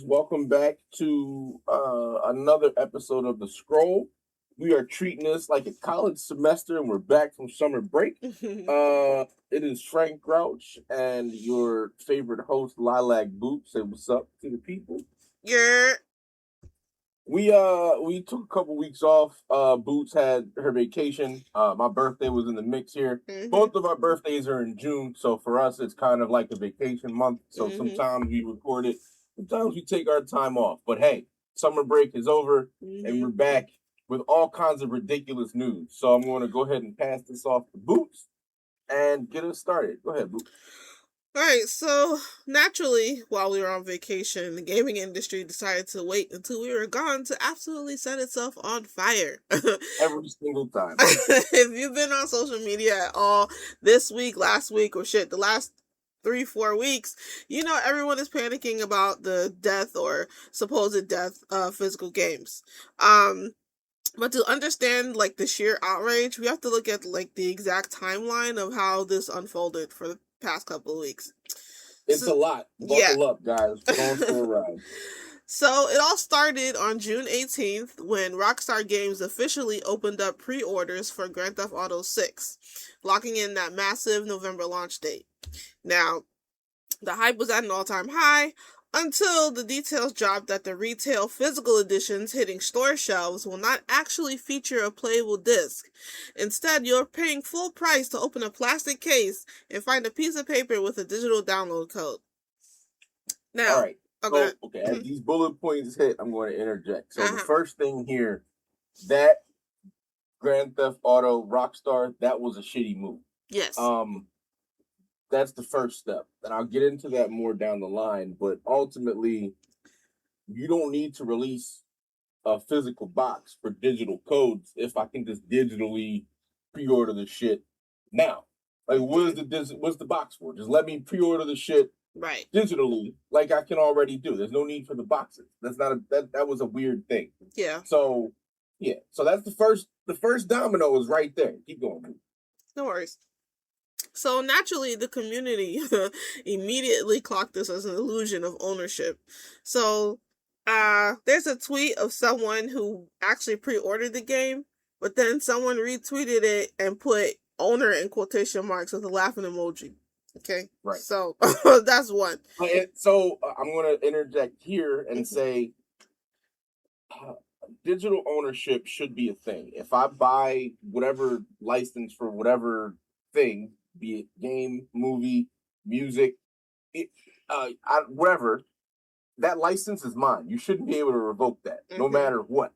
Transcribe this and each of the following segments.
Welcome back to another episode of The Scroll. We are treating this like a college semester and we're back from summer break. It is Frank Grouch and your favorite host, Lilac Boot. Say what's up to the people. Yeah. We took a couple weeks off. Boots had her vacation. My birthday was in the mix here. Both of our birthdays are in June, so for us it's kind of like a vacation month. So sometimes we record it, sometimes we take our time off. But hey, summer break is over and we're back with all kinds of ridiculous news. So I'm going to go ahead and pass this off to Boots and get us started. Go ahead, Boots. All right, so naturally, while we were on vacation, the gaming industry decided to wait until we were gone to absolutely set itself on fire. Every single time. If you've been on social media at all this week, last week, or shit, the last 3-4 weeks, you know everyone is panicking about the death or supposed death of physical games. But to understand like the sheer outrage, we have to look at like the exact timeline of how this unfolded for the past couple of weeks. It's a lot. Buckle up, guys. Going for a ride. So it all started on June 18th when Rockstar Games officially opened up pre-orders for Grand Theft Auto 6, locking in that massive November launch date. Now, the hype was at an all-time high until the details dropped that the retail physical editions hitting store shelves will not actually feature a playable disc. Instead, you're paying full price to open a plastic case and find a piece of paper with a digital download code. Now, all right. Okay. As these bullet points hit, I'm going to interject. So the first thing here, that Grand Theft Auto Rockstar, that was a shitty move. Yes. That's the first step. And I'll get into that more down the line. But ultimately, you don't need to release a physical box for digital codes if I can just digitally pre-order the shit now. Like, what's the box for? Just let me pre-order the shit digitally, like I can already do. There's no need for the boxes. That's not that was a weird thing. Yeah. So that's the first domino is right there. Keep going. No worries. So naturally, the community immediately clocked this as an illusion of ownership. So there's a tweet of someone who actually pre-ordered the game, but then someone retweeted it and put owner in quotation marks with a laughing emoji. Okay? Right. So that's one. So I'm going to interject here and say digital ownership should be a thing. If I buy whatever license for whatever thing, be it game, movie, music, whatever, that license is mine. You shouldn't be able to revoke that, no matter what.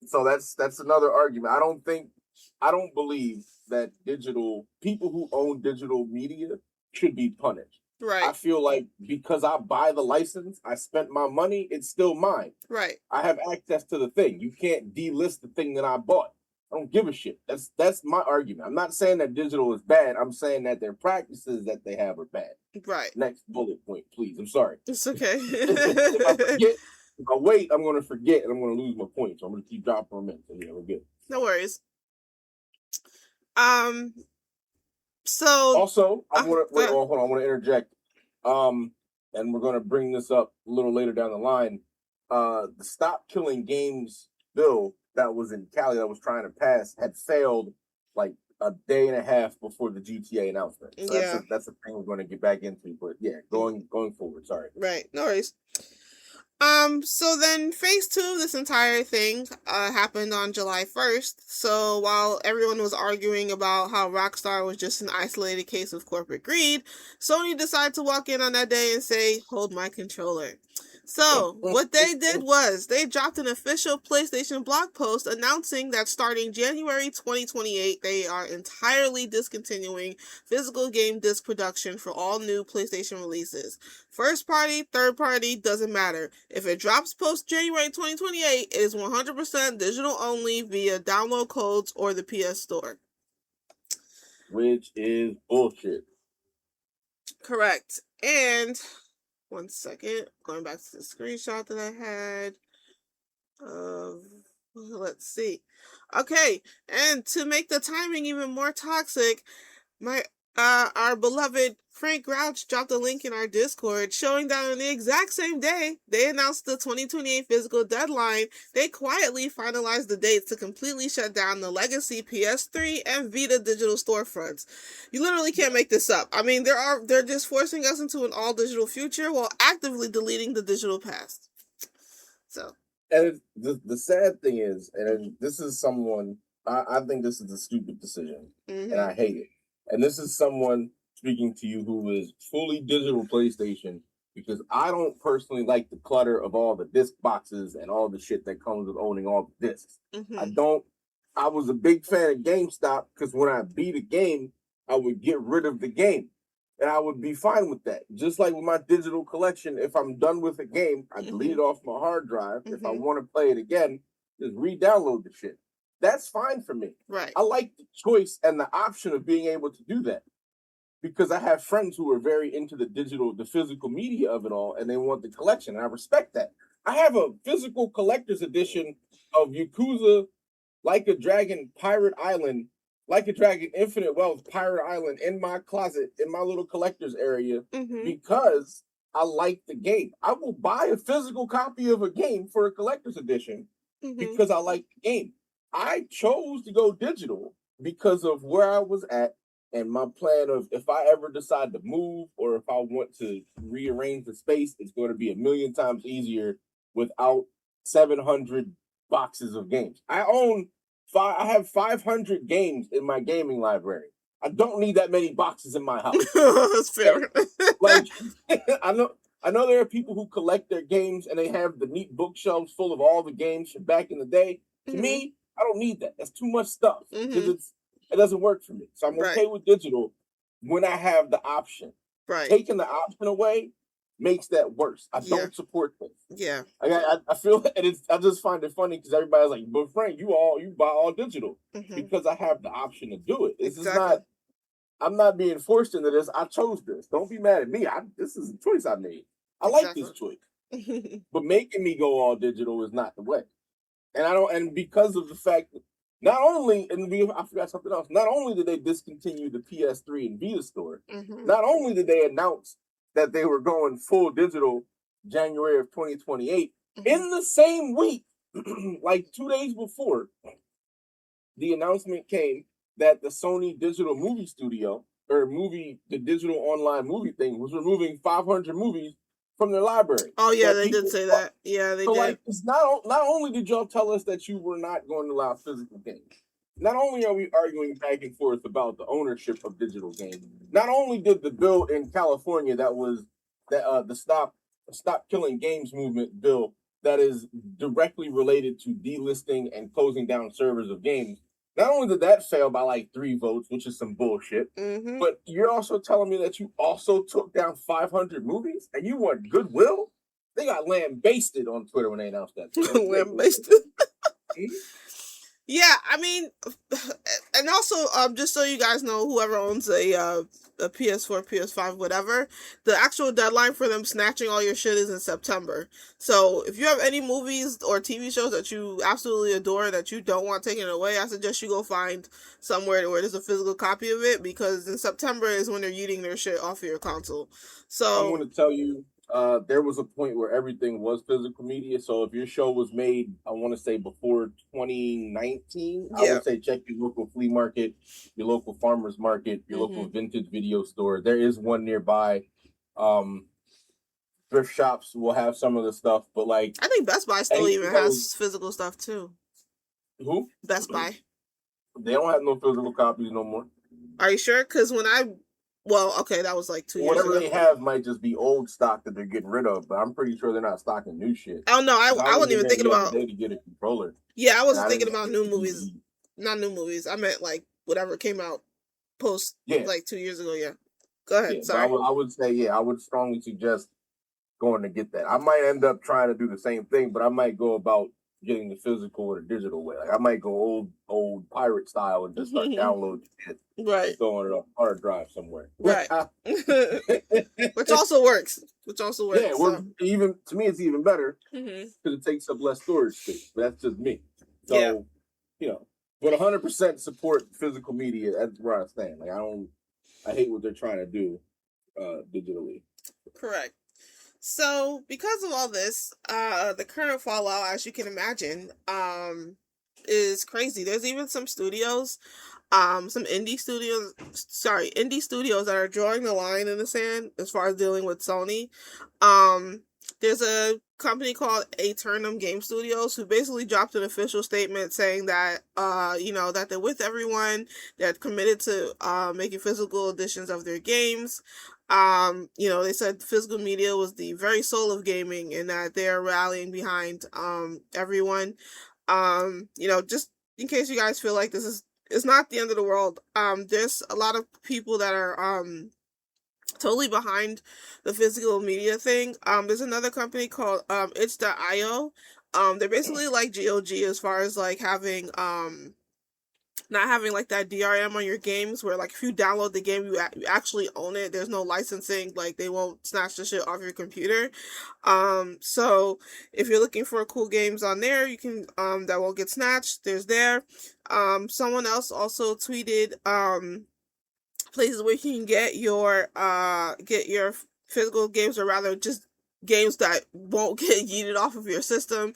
So that's another argument. I don't believe that people who own digital media should be punished. Right. I feel like because I buy the license, I spent my money, it's still mine. Right. I have access to the thing. You can't delist the thing that I bought. I don't give a shit. That's my argument. I'm not saying that digital is bad. I'm saying that their practices that they have are bad. Right. Next bullet point, please. I'm sorry. It's okay. If I wait, I'm going to forget and I'm going to lose my point. So I'm going to keep dropping them in. So yeah, we're good. No worries. So also, I want to interject. And we're going to bring this up a little later down the line. The Stop Killing Games bill that was in Cali that was trying to pass had failed like a day and a half before the GTA announcement. So that's a thing we're going to get back into. But yeah, going forward. Sorry. Right. No worries. So then phase 2 of this entire thing happened on July 1st. So while everyone was arguing about how Rockstar was just an isolated case of corporate greed, Sony decided to walk in on that day and say, "Hold my controller." So what they did was they dropped an official PlayStation blog post announcing that starting January 2028, they are entirely discontinuing physical game disc production for all new PlayStation releases. First party, third party, doesn't matter. If it drops post January 2028, it is 100% digital only via download codes or the PS Store. Which is bullshit. Correct. And 1 second, going back to the screenshot that I had. Let's see. Okay, and to make the timing even more toxic, my Our beloved Frank Grouch dropped a link in our Discord showing that on the exact same day they announced the 2028 physical deadline, they quietly finalized the dates to completely shut down the legacy PS3 and Vita digital storefronts. You literally can't make this up. I mean, they're just forcing us into an all-digital future while actively deleting the digital past. So. And the sad thing is, and this is someone, I think this is a stupid decision, and I hate it. And this is someone speaking to you who is fully digital PlayStation, because I don't personally like the clutter of all the disc boxes and all the shit that comes with owning all the discs. I was a big fan of GameStop because when I beat a game, I would get rid of the game. And I would be fine with that. Just like with my digital collection, if I'm done with a game, I delete it off my hard drive. If I want to play it again, just re-download the shit. That's fine for me. Right. I like the choice and the option of being able to do that. Because I have friends who are very into the physical media of it all, and they want the collection. And I respect that. I have a physical collector's edition of Yakuza Like a Dragon Pirate Island, Like a Dragon Infinite Wealth Pirate Island in my closet, in my little collector's area, because I like the game. I will buy a physical copy of a game for a collector's edition because I like the game. I chose to go digital because of where I was at and my plan of if I ever decide to move or if I want to rearrange the space, it's going to be a million times easier without 700 boxes of games. I have 500 games in my gaming library. I don't need that many boxes in my house. That's fair. Like I know there are people who collect their games and they have the neat bookshelves full of all the games from back in the day. To me, I don't need that. That's too much stuff because it doesn't work for me. So I'm okay with digital when I have the option. Right. Taking the option away makes that worse. I don't support this. Yeah. I feel and I just find it funny because everybody's like, but Frank, you buy all digital because I have the option to do it. This is not. I'm not being forced into this. I chose this. Don't be mad at me. This is a choice I made. I like this choice. But making me go all digital is not the way. And because of the fact that not only, I forgot something else, not only did they discontinue the PS3 and Vita store, not only did they announce that they were going full digital January of 2028, in the same week, like 2 days before, the announcement came that the Sony digital movie studio, the digital online movie thing, was removing 500 movies from their library. Oh yeah, they did say that. Yeah, they did. Like, it's not only did y'all tell us that you were not going to allow physical games, not only are we arguing back and forth about the ownership of digital games, not only did the bill in California the Stop Killing Games movement bill that is directly related to delisting and closing down servers of games, not only did that fail by like 3 votes, which is some bullshit, but you're also telling me that you also took down 500 movies and you want goodwill? They got lambasted on Twitter when they announced that. Lambasted. Yeah, I mean, and also, just so you guys know, whoever owns a PS4, PS5, whatever, the actual deadline for them snatching all your shit is in September. So if you have any movies or TV shows that you absolutely adore that you don't want taken away, I suggest you go find somewhere where there's a physical copy of it, because in September is when they're yeeting their shit off of your console. So I'm going to tell you, there was a point where everything was physical media. So if your show was made, I want to say before 2019, I would say check your local flea market, your local farmer's market, your local vintage video store. There is one nearby. Thrift shops will have some of the stuff, but like I think Best Buy still even has physical stuff too. Who? Best Buy. They don't have no physical copies no more. Are you sure? Because that was like 2 years ago. Whatever they have might just be old stock that they're getting rid of, but I'm pretty sure they're not stocking new shit. Oh no, I wasn't even thinking about to get a controller. Yeah, I wasn't thinking about new movies. Not new movies. I meant like whatever came out post like 2 years ago. Yeah. Go ahead. Sorry. I would say I would strongly suggest going to get that. I might end up trying to do the same thing, but I might go about getting the physical or the digital way. Like I might go old pirate style and just start downloading it. Right. Throwing it on a hard drive somewhere. Right. Which also works. Yeah, even to me it's even better because it takes up less storage space. But that's just me. So but 100% support physical media. That's where I stand. Like I don't I hate what they're trying to do digitally. Correct. So, because of all this, the current fallout, as you can imagine, is crazy. There's even some studios, some indie studios that are drawing the line in the sand as far as dealing with Sony. Um, there's a company called Aeternum Game Studios who basically dropped an official statement saying that, that they're with everyone, they're committed to making physical editions of their games. They said physical media was the very soul of gaming and that they're rallying behind everyone. Just in case you guys feel like it's not the end of the world. There's a lot of people that are totally behind the physical media thing. There's another company called It's.io. They're basically like GOG as far as like having not having like that DRM on your games where like if you download the game you actually own it. There's no licensing, like they won't snatch the shit off your computer. So if you're looking for cool games on there, you can that won't get snatched, there's there. Someone else also tweeted places where you can get your physical games, or rather just games that won't get yeeted off of your system.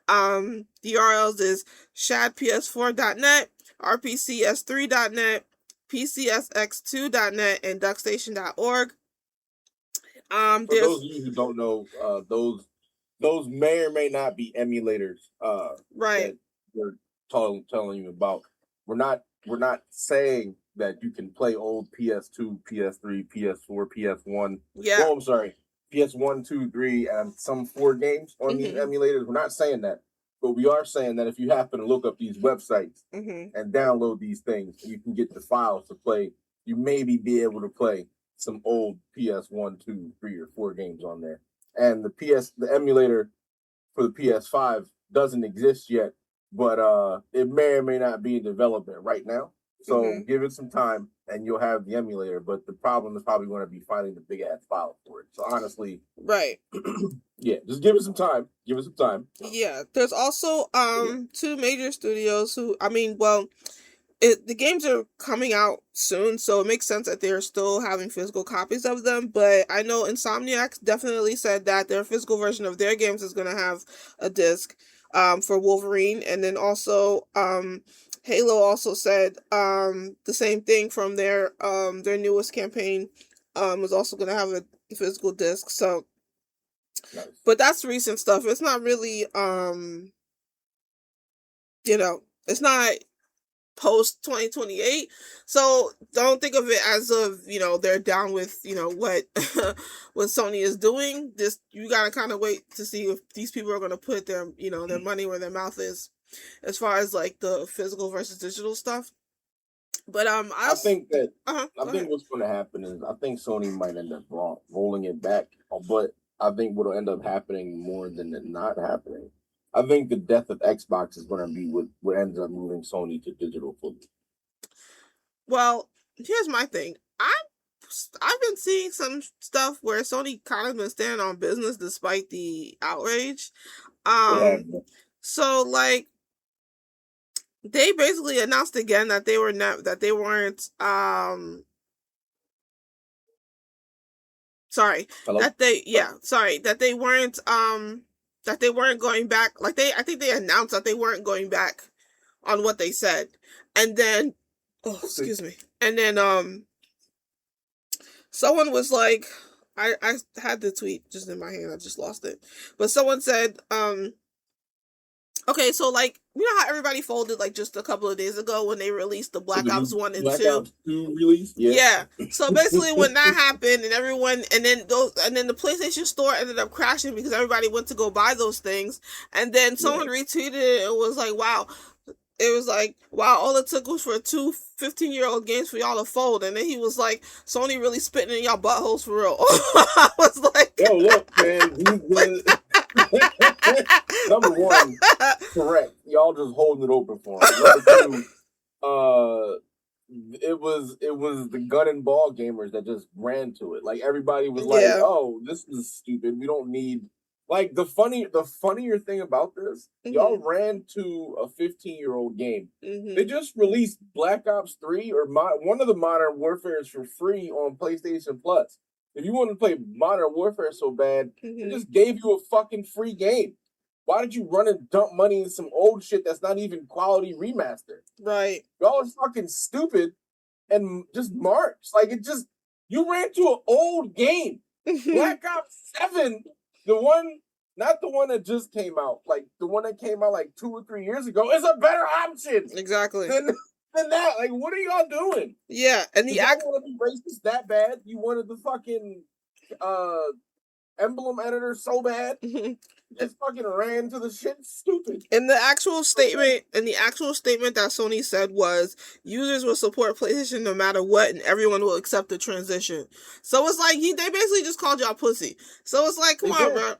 The URLs is shadps4.net, rpcs3.net, pcsx2.net, and duckstation.org. For those of you who don't know, those may or may not be emulators. Right. That we're telling you about. We're not saying that you can play old PS2, PS3, PS4, PS1. Yeah. Oh, I'm sorry. PS1, 2, 3, and some 4 games on these emulators. We're not saying that. But we are saying that if you happen to look up these websites and download these things, you can get the files to play. You maybe be able to play some old PS1, 2, 3, or 4 games on there. And the emulator for the PS5 doesn't exist yet, but it may or may not be in development right now. So give it some time and you'll have the emulator, but the problem is probably going to be finding the big ass file for it. So honestly, right. Yeah, just give it some time. Give it some time. Yeah, there's also two major studios who, the games are coming out soon, so it makes sense that they're still having physical copies of them. But I know Insomniac definitely said that their physical version of their games is going to have a disc for Wolverine. And then also Halo also said the same thing from their newest campaign was also going to have a physical disc. So, nice. But that's recent stuff. It's not really, it's not post 2028, so don't think of it as of they're down with what what Sony is doing. This, you gotta kind of wait to see if these people are going to put their their money where their mouth is as far as like the physical versus digital stuff. But I think what's going to happen is I think Sony might end up rolling it back, but I think what'll end up happening more than it not happening, I think the death of Xbox is going to be what ends up moving Sony to digital fully. Well, here's my thing. I've been seeing some stuff where Sony kind of been standing on business despite the outrage. So like they basically announced again that they weren't that they weren't going back. Like I think they announced that they weren't going back on what they said. And then excuse me. And then someone was like, I had the tweet just in my hand, I just lost it. But someone said, okay, so like, you know how everybody folded like just a couple of days ago when they released the Black Ops 1 and 2? Black Ops 2 release? Yeah. So basically when that happened and then the PlayStation Store ended up crashing because everybody went to go buy those things, and then someone retweeted it and was like, wow. It was like, wow, all it took was for 2 15-year-old games for y'all to fold. And then he was like, Sony really spitting in y'all buttholes for real. I was like, yo, look, man. Number one, correct. Y'all just holding it open for him. Number two, it was the gun and ball gamers that just ran to it. Like everybody was like, oh, this is stupid. We don't need Like the funnier thing about this, y'all ran to a 15-year-old game. They just released Black Ops 3 or one of the Modern Warfares for free on PlayStation Plus. If you want to play Modern Warfare so bad, they just gave you a fucking free game. Why did you run and dump money in some old shit that's not even quality remaster? Right. Y'all are fucking stupid and just march. Like it just you ran to an old game. Black Ops 7, the one, not the one that just came out, like the one that came out like 2 or 3 years ago, is a better option. Exactly. Than that. Like, what are y'all doing? Yeah, and y'all want to be racist that bad? You wanted the fucking emblem editor so bad? Just fucking ran to the shit. Stupid. And the actual statement that Sony said was users will support PlayStation no matter what, and everyone will accept the transition. So it's like they basically just called y'all pussy. So it's like, come on, bro.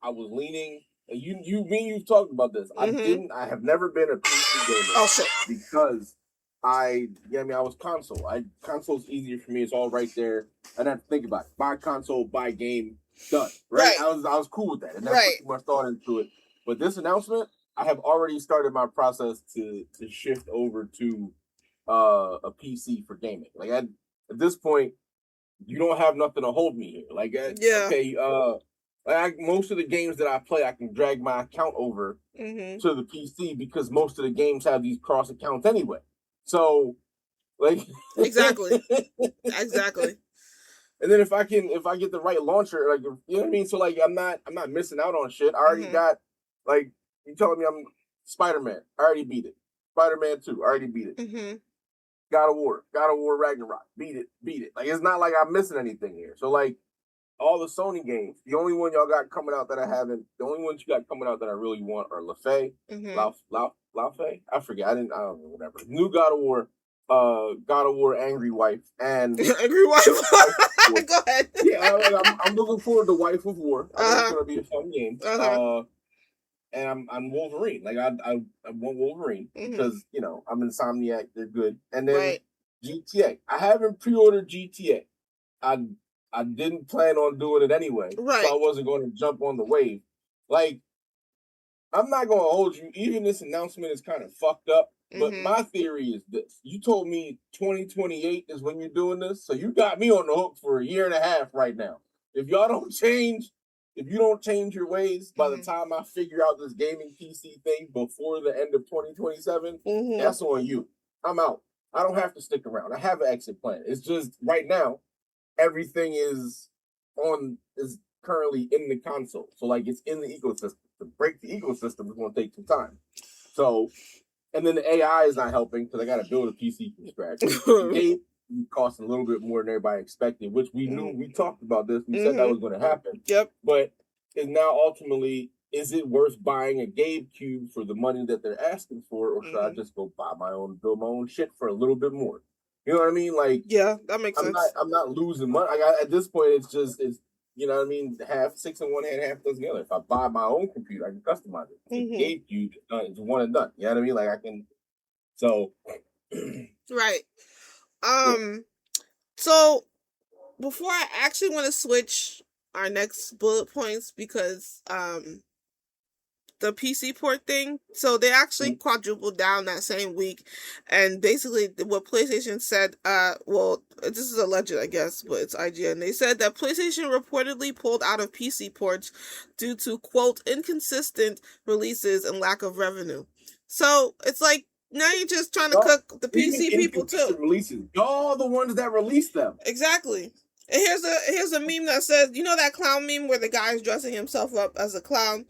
I was leaning. You've talked about this. I have never been a PC gamer. Oh shit. Because I was console. Console's easier for me. It's all right there. I didn't have to think about it. Buy console, buy game, done. Right? I was cool with that. And that's put too much thought into it. But this announcement, I have already started my process to shift over to a PC for gaming. Like at this point, you don't have nothing to hold me here. Like okay, most of the games that I play, I can drag my account over to the PC because most of the games have these cross accounts anyway. So, like exactly. And then if I get the right launcher, like you know what I mean. So like I'm not missing out on shit. I already got like you telling me I'm Spider-Man. I already beat it. Spider-Man 2. I already beat it. God of War Ragnarok. Beat it. Like it's not like I'm missing anything here. So like all the Sony games, the only one y'all got coming out that I haven't, the only ones you got coming out that I really want are Lafay, Lafay. I forget. I don't know, whatever. New God of War, Angry Wife, and Angry Wife. Go ahead. Yeah, I'm looking forward to Wife of War. I think it's gonna be a fun game. And I'm Wolverine. Like I want Wolverine because I'm Insomniac. They're good. And then GTA. I haven't pre-ordered GTA. I didn't plan on doing it anyway, so I wasn't going to jump on the wave. Like, I'm not going to hold you. Even this announcement is kind of fucked up, but my theory is this. You told me 2028 is when you're doing this, so you got me on the hook for a year and a half right now. If you don't change your ways by the time I figure out this gaming PC thing before the end of 2027, that's on you. I'm out. I don't have to stick around. I have an exit plan. It's just right now, everything is currently in the console. So like it's in the ecosystem. To break the ecosystem is going to take some time. So, and then the AI is not helping because I got to build a PC from scratch. It costs a little bit more than everybody expected, which we knew. We talked about this. We said that was going to happen. Yep. But is now ultimately, is it worth buying a GameCube for the money that they're asking for, or should I just go build my own shit for a little bit more? You know what I mean? Like, yeah, that makes sense. I'm not losing money. At this point, it's you know what I mean. Half 6 in one hand, half dozen the other. If I buy my own computer, I can customize it. GameCube, it's one and done. You know what I mean? Like I can. So. Right. So before I actually want to switch our next bullet points because the PC port thing. So they actually quadrupled down that same week. And basically what PlayStation said, well, this is alleged, I guess, but it's IGN. They said that PlayStation reportedly pulled out of PC ports due to, quote, inconsistent releases and lack of revenue. So it's like, now you're just trying to cook the PC people too. Releases. Y'all the ones that released them. Exactly. And here's a meme that says, you know that clown meme where the guy's dressing himself up as a clown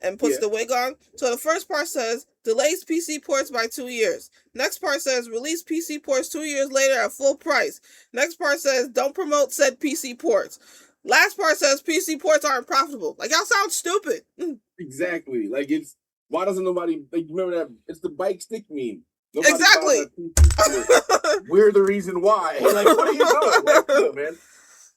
and puts the wig on? So the first part says, delays PC ports by 2 years. Next part says, release PC ports 2 years later at full price. Next part says, don't promote said PC ports. Last part says, PC ports aren't profitable. Like, y'all sound stupid. Exactly. Like, why doesn't nobody, like, remember that? It's the bike stick meme. Nobody exactly. We're the reason why. Like, what are you doing? Like, man.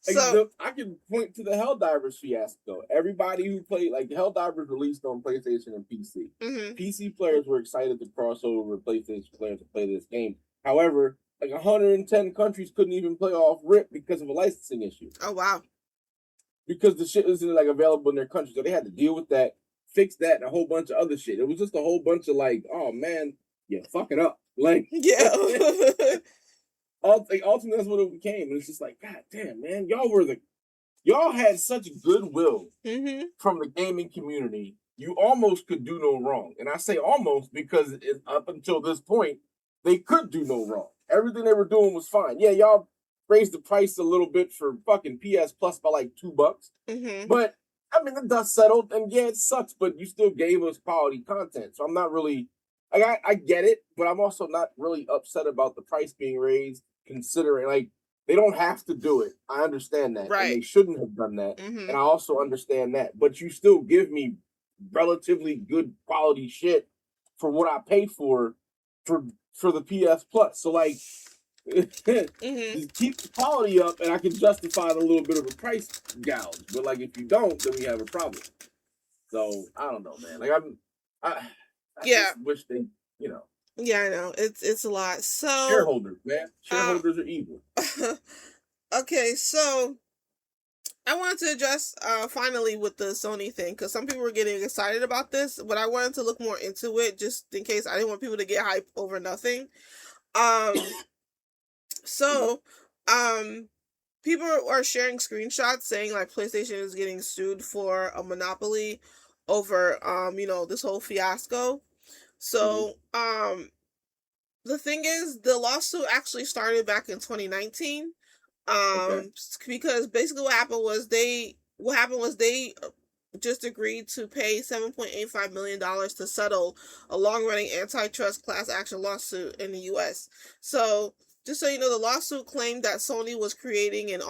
So, I can point to the Helldivers fiasco. Everybody who played, like, the Helldivers released on PlayStation and PC. PC players were excited to cross over PlayStation players to play this game. However, like 110 countries couldn't even play off RIP because of a licensing issue. Oh, wow. because the shit isn't like available in their country. So they had to deal with that, fix that, and a whole bunch of other shit. It was just a whole bunch of like, oh man, yeah, fuck it up. Like, Yeah. ultimately that's what it became. And it's just like, God damn, man, y'all had such goodwill from the gaming community. You almost could do no wrong. And I say almost because up until this point, they could do no wrong. Everything they were doing was fine. Yeah, y'all raised the price a little bit for fucking PS Plus by like $2. But I mean, the dust settled, and yeah, it sucks, but you still gave us quality content. So I'm not really, I get it, but I'm also not really upset about the price being raised, considering like they don't have to do it. I understand that, right? And they shouldn't have done that, and I also understand that. But you still give me relatively good quality shit for what I paid for the PS Plus. So like. Just keep the quality up, and I can justify a little bit of a price gouge. But like, if you don't, then we have a problem. So I don't know, man. Like I just wish they, you know. Yeah, I know it's a lot. So shareholders, man, shareholders are evil. Okay, so I wanted to address finally with the Sony thing, because some people were getting excited about this, but I wanted to look more into it just in case. I didn't want people to get hype over nothing. So, people are sharing screenshots saying like PlayStation is getting sued for a monopoly over, this whole fiasco. So, the thing is, the lawsuit actually started back in 2019. Because basically what happened was they just agreed to pay $7.85 million to settle a long-running antitrust class action lawsuit in the U.S. So, just so you know, the lawsuit claimed that Sony was creating an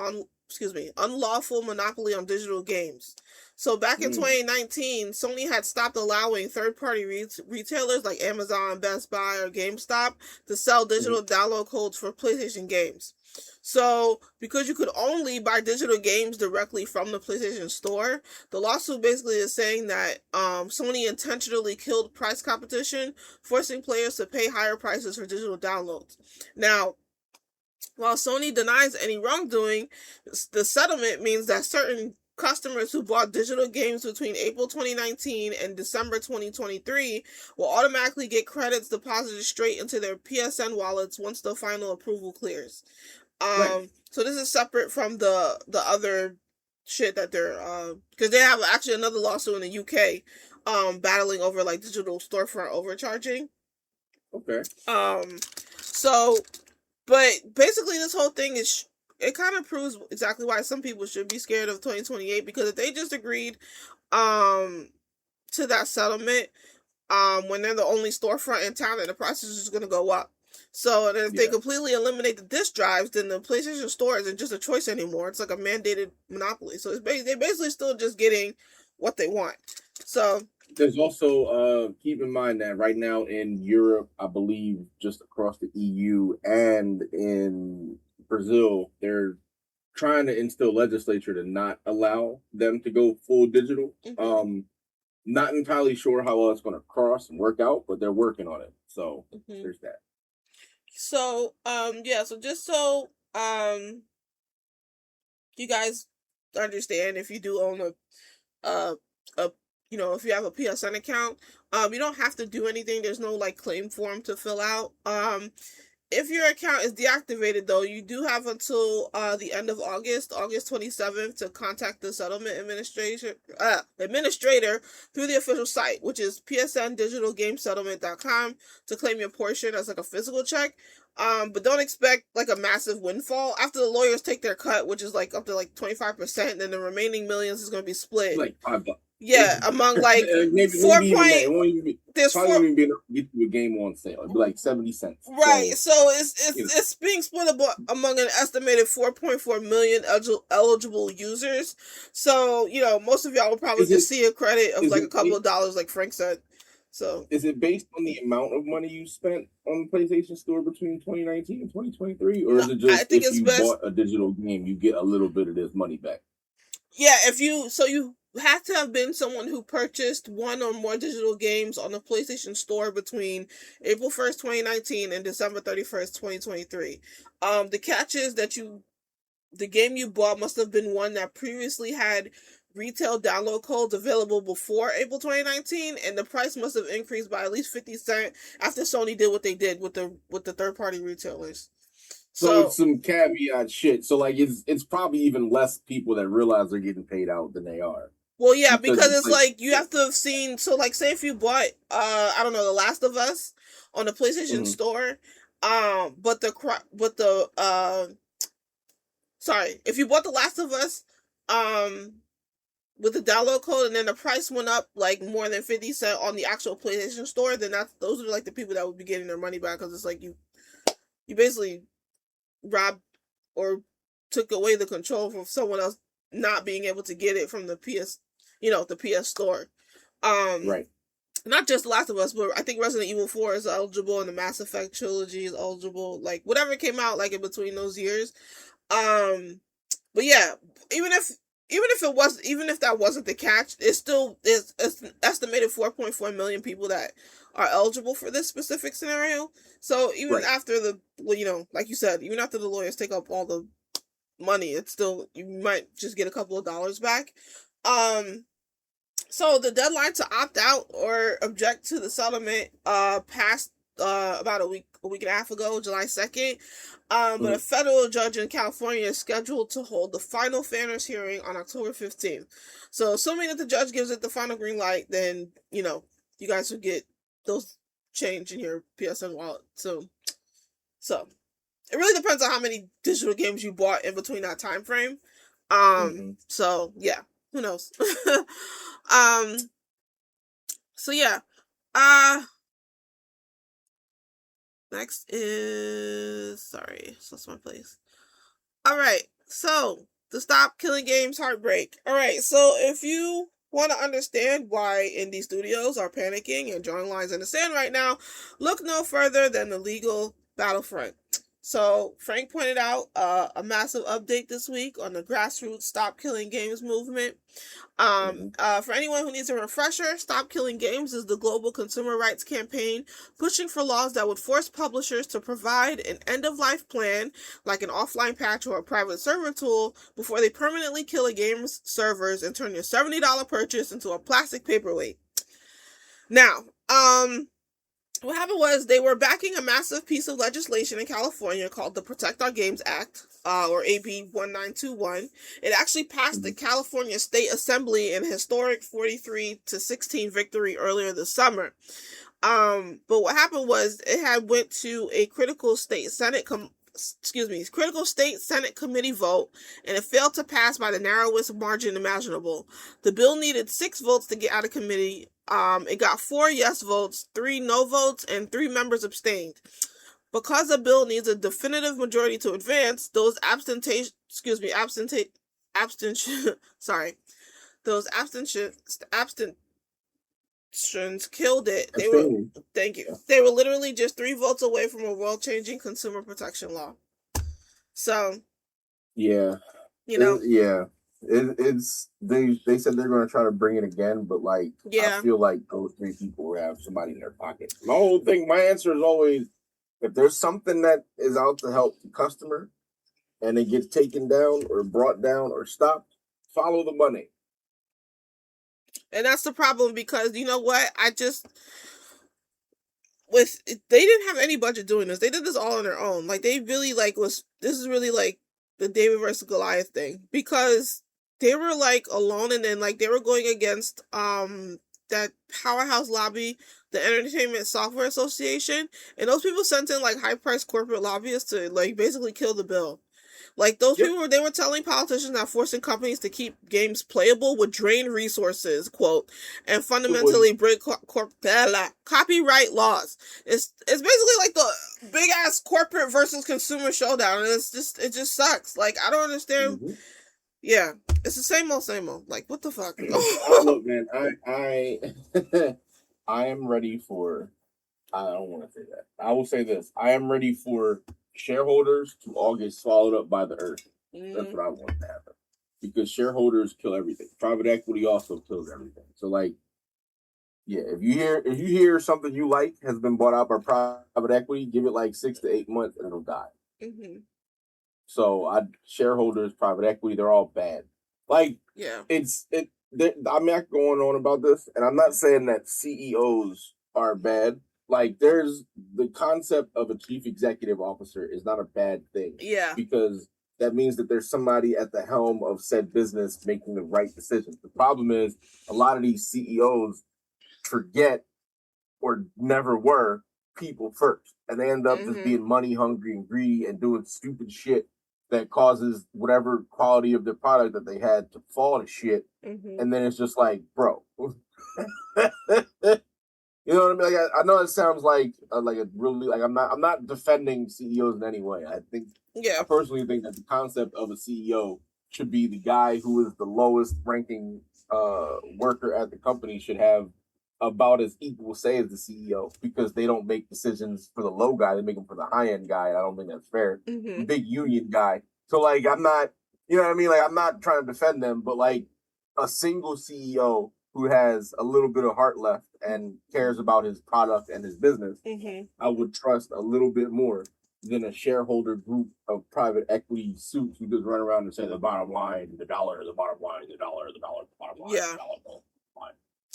unlawful monopoly on digital games. So back in 2019, Sony had stopped allowing third-party retailers like Amazon, Best Buy, or GameStop to sell digital download codes for PlayStation games. So, because you could only buy digital games directly from the PlayStation Store, the lawsuit basically is saying that Sony intentionally killed price competition, forcing players to pay higher prices for digital downloads. Now, while Sony denies any wrongdoing, the settlement means that certain customers who bought digital games between April 2019 and December 2023 will automatically get credits deposited straight into their PSN wallets once the final approval clears. So this is separate from the other shit that they're because they have actually another lawsuit in the UK battling over like digital storefront overcharging. Okay. So, but basically this whole thing is it kind of proves exactly why some people should be scared of 2028, because if they just agreed to that settlement when they're the only storefront in town, then the price is just going to go up. So then if they completely eliminate the disc drives, then the PlayStation Store isn't just a choice anymore. It's like a mandated monopoly. So it's they're basically still just getting what they want. So there's also keep in mind that right now in Europe, I believe just across the EU and in Brazil, they're trying to instill legislature to not allow them to go full digital. Not entirely sure how well it's going to cross and work out, but they're working on it. So there's that. So, so just so, you guys understand, if you do own if you have a PSN account, you don't have to do anything. There's no, like, claim form to fill out. If your account is deactivated, though, you do have until the end of August 27th, to contact the settlement administrator through the official site, which is psndigitalgamesettlement.com, to claim your portion as like a physical check. But don't expect like a massive windfall. After the lawyers take their cut, which is like up to like 25%, then the remaining millions is going to be split. Like $5. Yeah, among like maybe there's probably won't even be enough to get you a game on sale. It'd be like 70 cents. Right. So it's being split among an estimated 4.4 million eligible users. So, most of y'all will probably just see a credit of like a couple of dollars, like Frank said. So is it based on the amount of money you spent on the PlayStation Store between 2019 and 2023? Or is it just if you bought a digital game, you get a little bit of this money back? Yeah, you have to have been someone who purchased one or more digital games on the PlayStation Store between April 1st, 2019 and December 31st, 2023. The catch is that you the game you bought must have been one that previously had retail download codes available before April 2019, and the price must have increased by at least 50 cents after Sony did what they did with the third party retailers. So it's some caveat shit. So like it's probably even less people that realize they're getting paid out than they are. Well, yeah, because it's like you have to have seen. So like, say if you bought I don't know, The Last of Us on the PlayStation Store, sorry, if you bought The Last of Us with the download code and then the price went up like more than 50 cents on the actual PlayStation Store, then those are like the people that would be getting their money back, because it's like you basically robbed or took away the control from someone else not being able to get it from the the PS Store. Right. Not just The Last of Us, but I think Resident Evil 4 is eligible and the Mass Effect trilogy is eligible. Like whatever came out like in between those years. But yeah, even if that wasn't the catch, it's an estimated 4.4 million people that are eligible for this specific scenario. So even after like you said, even after the lawyers take up all the money, it's still, you might just get a couple of dollars back. So the deadline to opt out or object to the settlement passed about a week and a half ago, July 2nd. But a federal judge in California is scheduled to hold the final fairness hearing on October 15th. So assuming that the judge gives it the final green light, then, you guys will get those change in your PSN wallet. So it really depends on how many digital games you bought in between that time frame. So yeah, who knows? So yeah. Next is, sorry, that's my place. Alright, so the Stop Killing Games heartbreak. Alright, so if you want to understand why indie studios are panicking and drawing lines in the sand right now, look no further than the legal battlefront. So Frank pointed out a massive update this week on the grassroots Stop Killing Games movement. For anyone who needs a refresher, Stop Killing Games is the global consumer rights campaign pushing for laws that would force publishers to provide an end-of-life plan, like an offline patch or a private server tool, before they permanently kill a game's servers and turn your $70 purchase into a plastic paperweight. Now, what happened was they were backing a massive piece of legislation in California called the Protect Our Games Act, or AB 1921. It actually passed the California State Assembly in a historic 43-16 victory earlier this summer. But what happened was it had went to a critical state Senate committee vote, and it failed to pass by the narrowest margin imaginable. The bill needed 6 votes to get out of committee. It got 4 yes votes, 3 no votes, and 3 members abstained. Because the bill needs a definitive majority to advance, those abstentions killed it. They were literally just 3 votes away from a world-changing consumer protection law. So, yeah, it's they said they're going to try to bring it again, but like, I feel like those 3 people will have somebody in their pocket. My answer is always, if there's something that is out to help the customer and it gets taken down or brought down or stopped, follow the money. And that's the problem, because you know what? They didn't have any budget doing this. They did this all on their own. Like, they really this is really like the David versus Goliath thing, because they were like alone, and then like they were going against that powerhouse lobby, the Entertainment Software Association, and those people sent in like high-priced corporate lobbyists to like basically kill the bill. Like, those people, they were telling politicians that forcing companies to keep games playable would drain resources, quote, and fundamentally break copyright laws. It's basically like the big ass corporate versus consumer showdown, and it just sucks. Like, I don't understand. Yeah, it's the same old. Like, what the fuck? Look, man, I am ready for. I don't want to say that. I will say this: I am ready for shareholders to all get swallowed up by the earth. That's what I want to happen, because shareholders kill everything. Private equity also kills everything. So, like, yeah, if you hear something you like has been bought out by private equity, give it like 6 to 8 months and it'll die. So shareholders, private equity, they're all bad. Like, Yeah. I'm not going on about this, and I'm not saying that CEOs are bad. Like, there's the concept of a chief executive officer is not a bad thing. Yeah. Because that means that there's somebody at the helm of said business making the right decisions. The problem is a lot of these CEOs forget or never were people first, and they end up just being money hungry and greedy and doing stupid shit that causes whatever quality of the product that they had to fall to shit. And then it's just like, bro, you know what I mean? Like, I know it sounds like a really, like, I'm not defending CEOs in any way. I personally think that the concept of a CEO should be the guy who is the lowest ranking worker at the company should have about as equal say as the CEO, because they don't make decisions for the low guy, they make them for the high end guy. I don't think that's fair. Big union guy. So, like, I'm not, you know what I mean? Like, I'm not trying to defend them, but like a single CEO who has a little bit of heart left and cares about his product and his business, I would trust a little bit more than a shareholder group of private equity suits who just run around and say the bottom line, the dollar, the bottom line, the dollar, the dollar, the bottom line, yeah.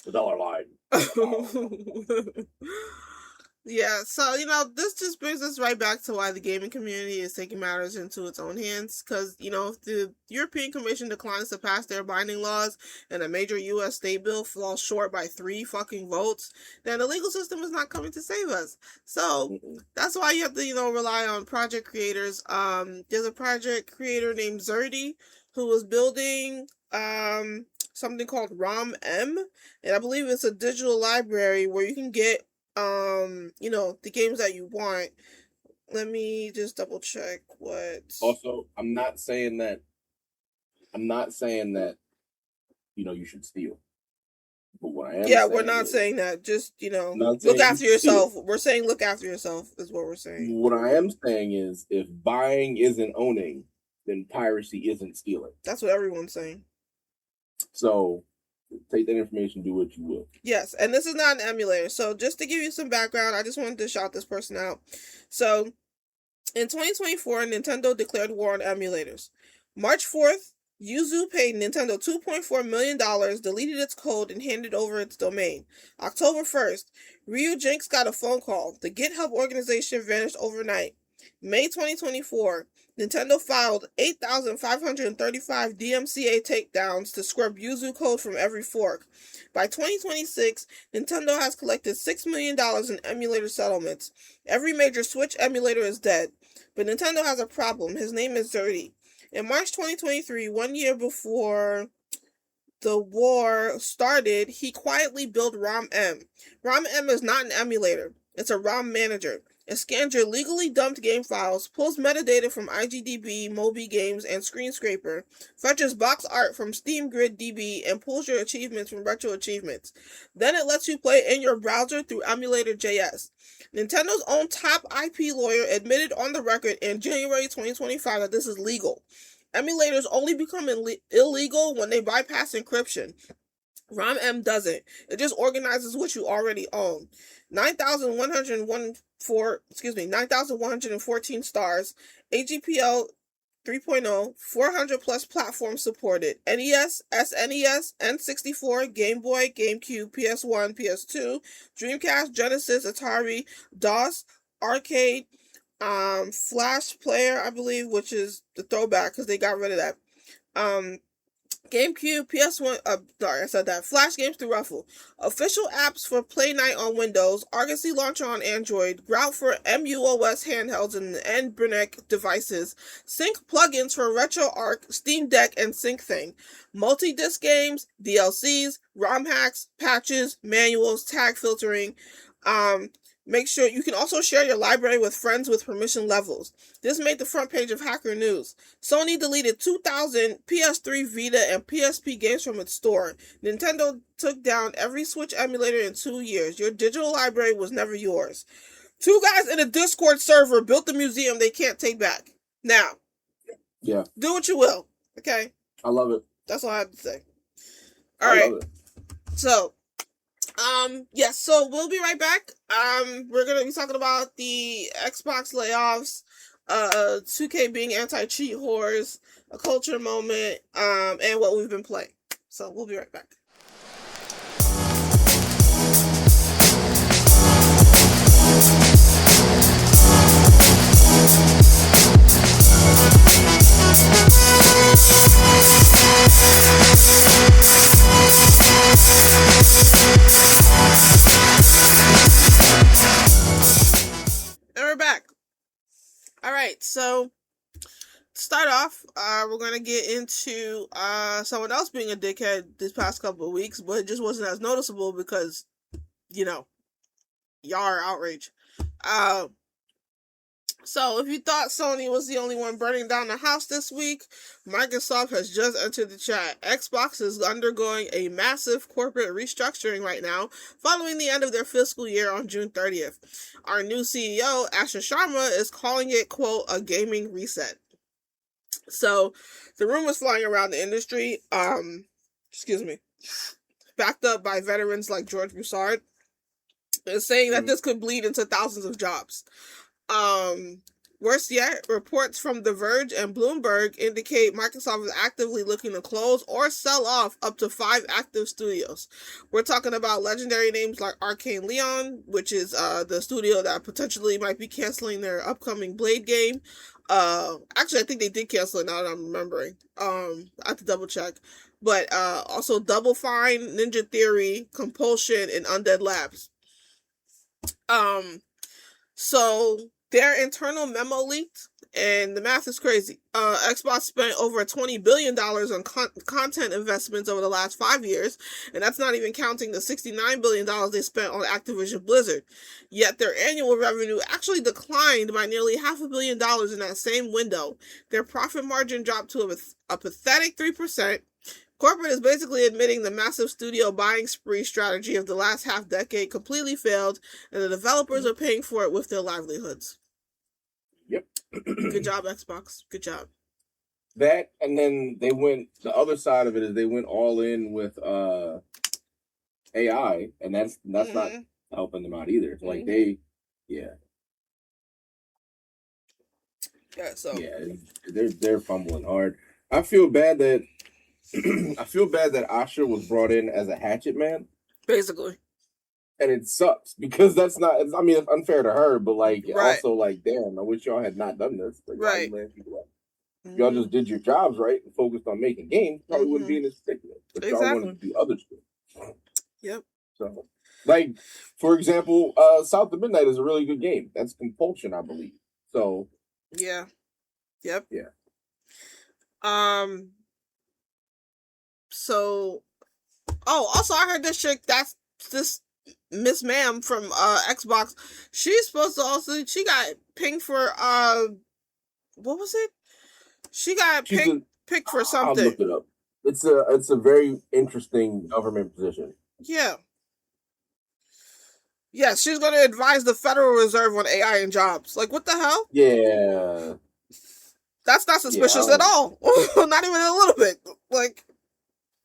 The dollar line. Yeah, so, this just brings us right back to why the gaming community is taking matters into its own hands, because, if the European Commission declines to pass their binding laws and a major U.S. state bill falls short by 3 fucking votes, then the legal system is not coming to save us. So, that's why you have to, rely on project creators. There's a project creator named Zerdy who was building, something called ROM-M, and I believe it's a digital library where you can get the games that you want. Let me just double check what. Also, I'm not saying that you should steal. But what I am saying, we're not saying that. Just, look after yourself. We're saying look after yourself is what we're saying. What I am saying is, if buying isn't owning, then piracy isn't stealing. That's what everyone's saying. So take that information, do what you will. Yes, and this is not an emulator. So just to give you some background, I just wanted to shout this person out. So in 2024, Nintendo declared war on emulators. March 4th, Yuzu paid Nintendo $2.4 million, deleted its code, and handed over its domain. October 1st, Ryu Jinx got a phone call. The GitHub organization vanished overnight. May 2024, Nintendo filed 8,535 DMCA takedowns to scrub Yuzu code from every fork. By 2026, Nintendo has collected $6 million in emulator settlements. Every major Switch emulator is dead. But Nintendo has a problem. His name is Zerdy. In March 2023, 1 year before the war started, he quietly built ROM-M. ROM-M is not an emulator. It's a ROM manager. It scans your legally dumped game files, pulls metadata from IGDB, Moby Games, and Screenscraper, fetches box art from Steam Grid DB, and pulls your achievements from Retro Achievements. Then it lets you play in your browser through Emulator.js. Nintendo's own top IP lawyer admitted on the record in January 2025 that this is legal. Emulators only become illegal when they bypass encryption. ROM-M doesn't. It just organizes what you already own. 9,114 stars, AGPL 3.0, 400 plus platforms supported. NES, SNES, N64, Game Boy, GameCube, PS1, PS2, Dreamcast, Genesis, Atari, DOS, Arcade, Flash Player, I believe, which is the throwback because they got rid of that. GameCube, PS1, Flash games through Ruffle. Official apps for Play Night on Windows, Argosy Launcher on Android, Grout for MUOS handhelds and NBRNC devices, Sync plugins for RetroArch, Steam Deck, and SyncThing. Multi-disc games, DLCs, ROM hacks, patches, manuals, tag filtering. Make sure you can also share your library with friends with permission levels. This made the front page of Hacker News. Sony deleted 2,000 PS3, Vita, and PSP games from its store. Nintendo took down every Switch emulator in 2 years. Your digital library was never yours. 2 guys in a Discord server built the museum they can't take back. Now, yeah, do what you will, okay? I love it. That's all I have to say. All right. So, yes, so we'll be right back. We're going to be talking about the Xbox layoffs, 2K being anti-cheat whores, a culture moment, and what we've been playing. So we'll be right back. And we're back. All right, so to start off, we're gonna get into someone else being a dickhead this past couple of weeks, but it just wasn't as noticeable because, y'all are outraged. So if you thought Sony was the only one burning down the house this week, Microsoft has just entered the chat. Xbox is undergoing a massive corporate restructuring right now, following the end of their fiscal year on June 30th. Our new CEO, Asha Sharma, is calling it, quote, a gaming reset. So the rumors flying around the industry, backed up by veterans like George Broussard, is saying that this could bleed into thousands of jobs. Worse yet, reports from The Verge and Bloomberg indicate Microsoft is actively looking to close or sell off up to 5 active studios. We're talking about legendary names like Arcane Leon, which is the studio that potentially might be canceling their upcoming Blade game. Actually, I think they did cancel it now that I'm remembering. I have to double check. But also Double Fine, Ninja Theory, Compulsion, and Undead Labs. So their internal memo leaked, and the math is crazy. Xbox spent over $20 billion on content investments over the last 5 years, and that's not even counting the $69 billion they spent on Activision Blizzard. Yet their annual revenue actually declined by nearly $500 million in that same window. Their profit margin dropped to a pathetic 3%. Corporate is basically admitting the massive studio buying spree strategy of the last half-decade completely failed, and the developers are paying for it with their livelihoods. Yep. Good job, Xbox. Good job. That, and then the other side of it is they went all in with AI, and that's not helping them out either. Like Yeah, so they're fumbling hard. I feel bad that Asha was brought in as a hatchet man. Basically. And it sucks because that's not, I mean, it's unfair to her, but also damn, I wish y'all had not done this. Right. Y'all just did your jobs right and focused on making games, probably wouldn't be in this predicament. But y'all wanted to do other stuff. Yep. So, for example, South of Midnight is a really good game. That's Compulsion, I believe. So. Yeah. Yep. Yeah. So, also I heard this chick, that's this Miss Ma'am from Xbox. She's supposed to she got pinged for what was it? She got picked for something. I'll look it up. It's a very interesting government position. Yeah. Yes, she's going to advise the Federal Reserve on AI and jobs. Like, what the hell? Yeah. That's not suspicious at all. Not even a little bit. Like.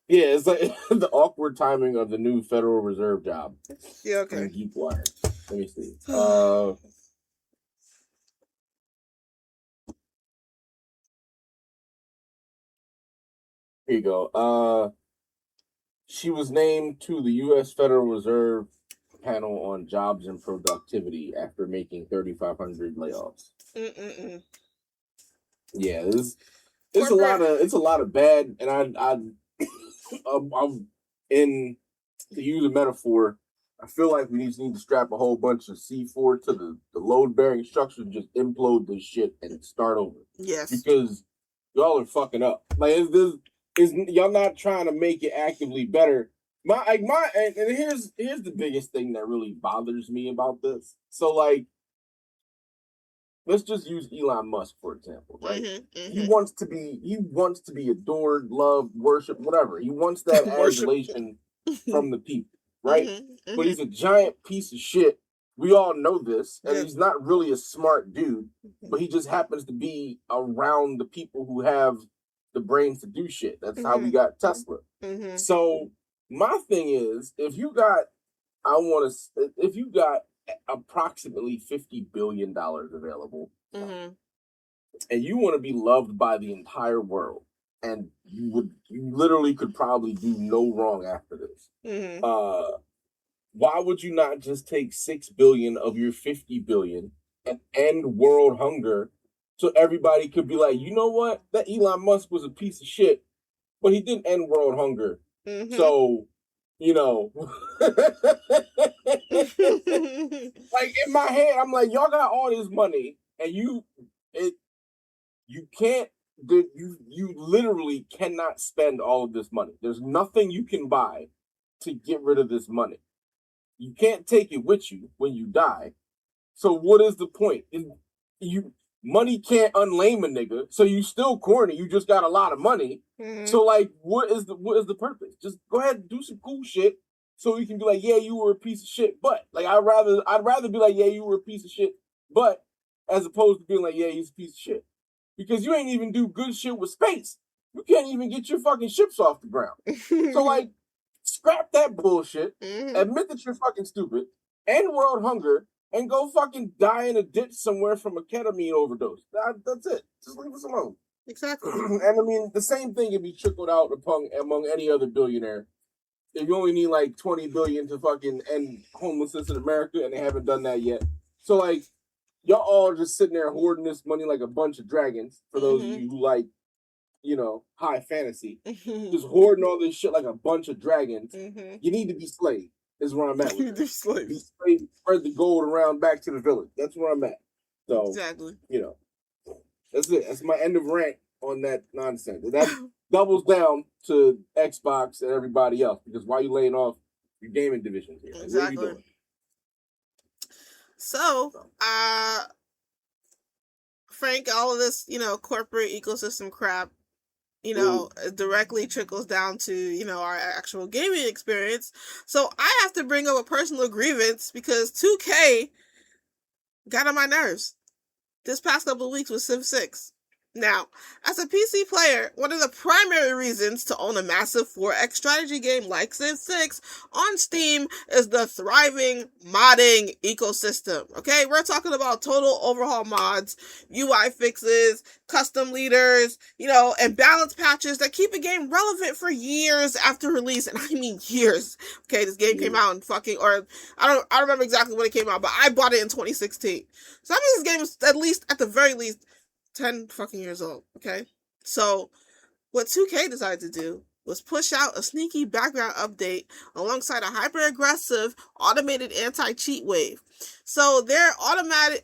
Yeah, it's like the awkward timing of the new Federal Reserve job. Yeah, okay. Deep wire. Let me see. Here you go. She was named to the U.S. Federal Reserve panel on jobs and productivity after making 3,500 layoffs. Yeah, it's a lot of bad, and I'm to use a metaphor, I feel like we just need to strap a whole bunch of C4 to the load-bearing structure and just implode this shit and start over. Yes. Because y'all are fucking up. Like, y'all not trying to make it actively better. And here's the biggest thing that really bothers me about this. So, let's just use Elon Musk, for example, right? He wants to be adored, loved, worshipped, whatever. He wants that adulation from the people, right? But he's a giant piece of shit. We all know this, and he's not really a smart dude, but he just happens to be around the people who have the brains to do shit. That's how we got Tesla. So my thing is, if you got approximately $50 billion available, and you want to be loved by the entire world, and you literally could probably do no wrong after this. Why would you not just take 6 billion of your 50 billion and end world hunger so everybody could be like, you know what? That Elon Musk was a piece of shit, but he didn't end world hunger. So, you know, like in my head, I'm like, y'all got all this money and you literally cannot spend all of this money. There's nothing you can buy to get rid of this money. You can't take it with you when you die. So what is the point? Money can't unlame a nigga, so you still corny. You just got a lot of money. So like, what is the purpose? Just go ahead and do some cool shit, so you can be like, yeah, you were a piece of shit. But like, I'd rather be like, yeah, you were a piece of shit. But as opposed to being like, yeah, he's a piece of shit, because you ain't even do good shit with space. You can't even get your fucking ships off the ground. So like, scrap that bullshit. Admit that you're fucking stupid. End world hunger. And go fucking die in a ditch somewhere from a ketamine overdose. That's it. Just leave us alone. Exactly. And I mean, the same thing can be trickled out among any other billionaire. If you only need like 20 billion to fucking end homelessness in America, and they haven't done that yet. So like, y'all all just sitting there hoarding this money like a bunch of dragons. For those of you who like, you know, high fantasy, just hoarding all this shit like a bunch of dragons. You need to be slayed. Is where I'm at with it. Spread the gold around back to the village. That's where I'm at. So, exactly. You know, that's it. That's my end of rant on that nonsense. That doubles down to Xbox and everybody else, because why are you laying off your gaming divisions here? Like, exactly. What are you doing? So, Frank, all of this, you know, corporate ecosystem crap, you know, directly trickles down to, you know, our actual gaming experience. So I have to bring up a personal grievance, because 2K got on my nerves this past couple of weeks with Civ 6. Now, as a PC player, one of the primary reasons to own a massive 4X strategy game like Civ 6 on Steam is the thriving modding ecosystem. Okay, we're talking about total overhaul mods, UI fixes, custom leaders, you know, and balance patches that keep a game relevant for years after release. And I mean years. Okay, this game came out in fucking, or I don't remember exactly when it came out, but I bought it in 2016. So that means this game is at the very least 10 fucking years old, okay? So, what 2K decided to do was push out a sneaky background update alongside a hyper-aggressive automated anti-cheat wave. So their automated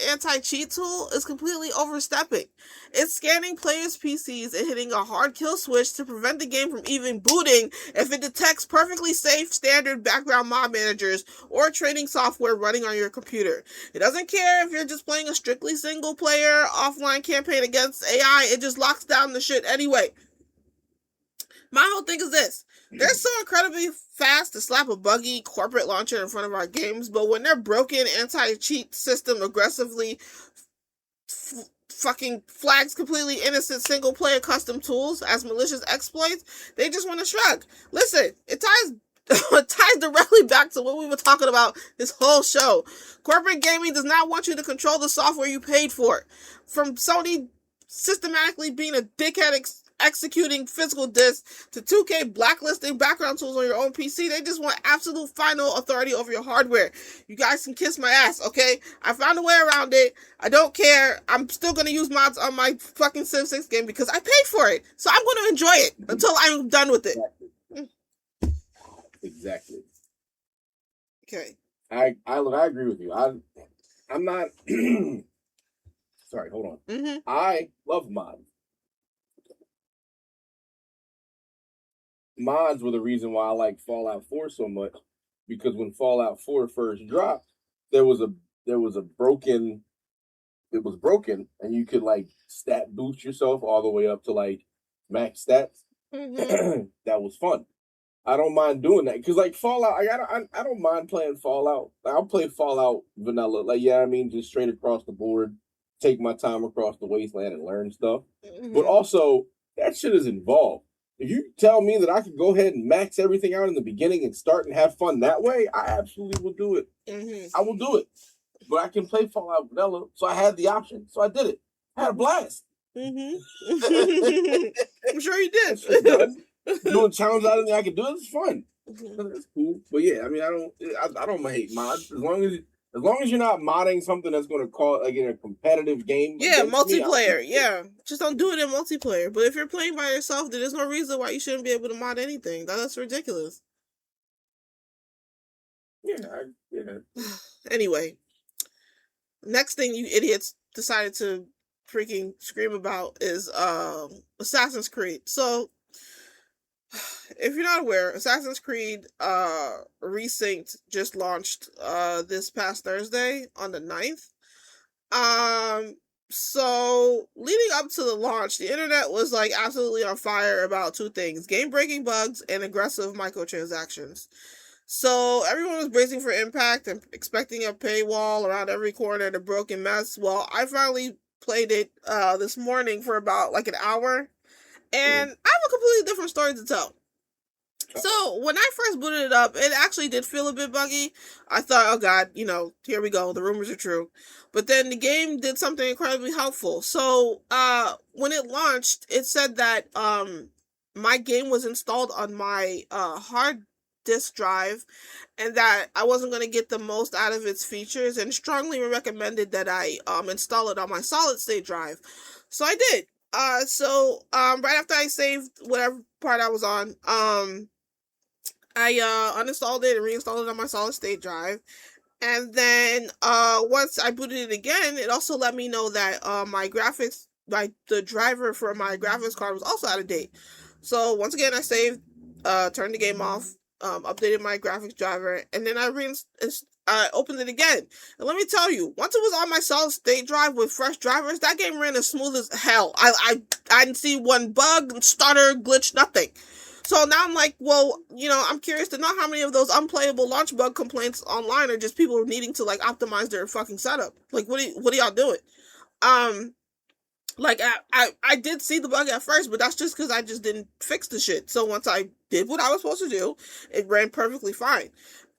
anti-cheat tool is completely overstepping. It's scanning players' PCs and hitting a hard kill switch to prevent the game from even booting if it detects perfectly safe standard background mod managers or trading software running on your computer. It doesn't care if you're just playing a strictly single player offline campaign against AI, it just locks down the shit anyway. My whole thing is this. They're so incredibly fast to slap a buggy corporate launcher in front of our games, but when their broken anti-cheat system aggressively fucking flags completely innocent single-player custom tools as malicious exploits, they just want to shrug. Listen, it ties directly back to what we were talking about this whole show. Corporate gaming does not want you to control the software you paid for. From Sony systematically being a dickhead executing physical discs to 2K blacklisting background tools on your own PC, they just want absolute final authority over your hardware. You guys can kiss my ass, okay? I found a way around it. I don't care. I'm still going to use mods on my fucking Civ 6 game because I paid for it. So I'm going to enjoy it until I'm done with it. Exactly. Okay. I agree with you. I'm not sorry, hold on. Mm-hmm. I love mods. Mods were the reason why I like Fallout 4 so much, because when Fallout 4 first dropped, it was broken, and you could like stat boost yourself all the way up to like max stats. Mm-hmm. That was fun. I don't mind doing that, because like Fallout, I don't mind playing Fallout. I'll play Fallout vanilla, like, yeah, I mean, just straight across the board, take my time across the wasteland and learn stuff. Mm-hmm. But also, that shit is involved. If you tell me that I could go ahead and max everything out in the beginning and start and have fun that way, I absolutely will do it. Mm-hmm. I will do it. but I can play Fallout Vanilla, so I had the option, so I did it. I had a blast. Mm-hmm. I'm sure you did. Doing challenges out of there, I can do it. It's fun. That's cool. But yeah, I mean, I don't hate mods as long as you're not modding something that's going to call like in a competitive game. Yeah, multiplayer. Yeah, just don't do it in multiplayer. But if you're playing by yourself, then there's no reason why you shouldn't be able to mod anything. That's ridiculous. Yeah. Anyway, next thing you idiots decided to freaking scream about is Assassin's Creed. So, if you're not aware, Assassin's Creed Resynced just launched this past Thursday on the 9th. So leading up to the launch, the internet was like absolutely on fire about two things: game-breaking bugs and aggressive microtransactions. So everyone was bracing for impact and expecting a paywall around every corner and a broken mess. Well, I finally played it this morning for about like an hour, and I have a completely different story to tell. So when I first booted it up, it actually did feel a bit buggy. I thought, oh god, here we go, the rumors are true. But then the game did something incredibly helpful. So when it launched, it said that my game was installed on my hard disk drive, and that I wasn't going to get the most out of its features, and strongly recommended that I install it on my solid state drive. So I did. So right after I saved whatever part I was on, I uninstalled it and reinstalled it on my solid state drive. And then once I booted it again, it also let me know that the driver for my graphics card was also out of date. So once again, I saved, turned the game off, updated my graphics driver, and then I opened it again. And let me tell you, once it was on my solid state drive with fresh drivers, that game ran as smooth as hell. I didn't see one bug, stutter, glitch, nothing. So now I'm like, well, I'm curious to know how many of those unplayable launch bug complaints online are just people needing to like optimize their fucking setup. Like, what are y'all doing? Like I did see the bug at first, but that's just because I just didn't fix the shit. So once I did what I was supposed to do, it ran perfectly fine.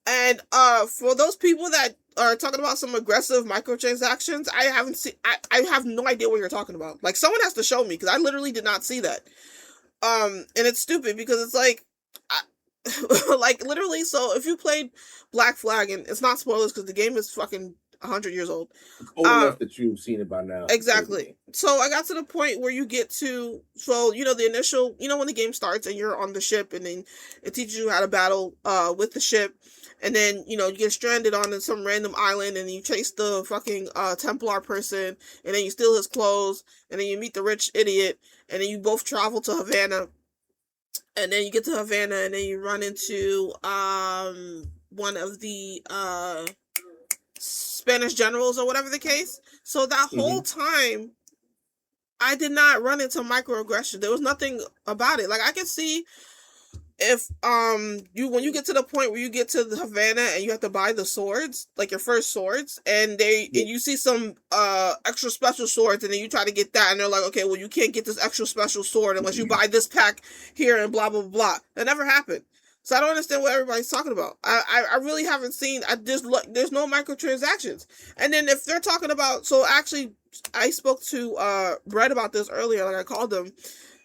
And for those people that are talking about some aggressive microtransactions, I have no idea what you're talking about. Like, someone has to show me, because I literally did not see that. And it's stupid because it's like, like literally. So if you played Black Flag, and it's not spoilers because the game is fucking 100 years old. Old enough that you've seen it by now. Exactly. So I got to the point where you get to, the initial, when the game starts and you're on the ship, and then it teaches you how to battle with the ship, and then you get stranded on some random island, and you chase the fucking Templar person, and then you steal his clothes, and then you meet the rich idiot, and then you both travel to Havana, and then you get to Havana, and then you run into one of the Spanish generals or whatever the case. So that whole time, I did not run into microaggression. There was nothing about it. Like, I could see if when you get to the point where you get to the Havana and you have to buy the swords, like your first swords, and you see some extra special swords, and then you try to get that, and they're like, okay, well, you can't get this extra special sword unless you buy this pack here, and blah blah blah. That never happened. So I don't understand what everybody's talking about. I really haven't seen. There's no microtransactions. And then if they're talking about, so actually, I spoke to Brett about this earlier. Like, I called him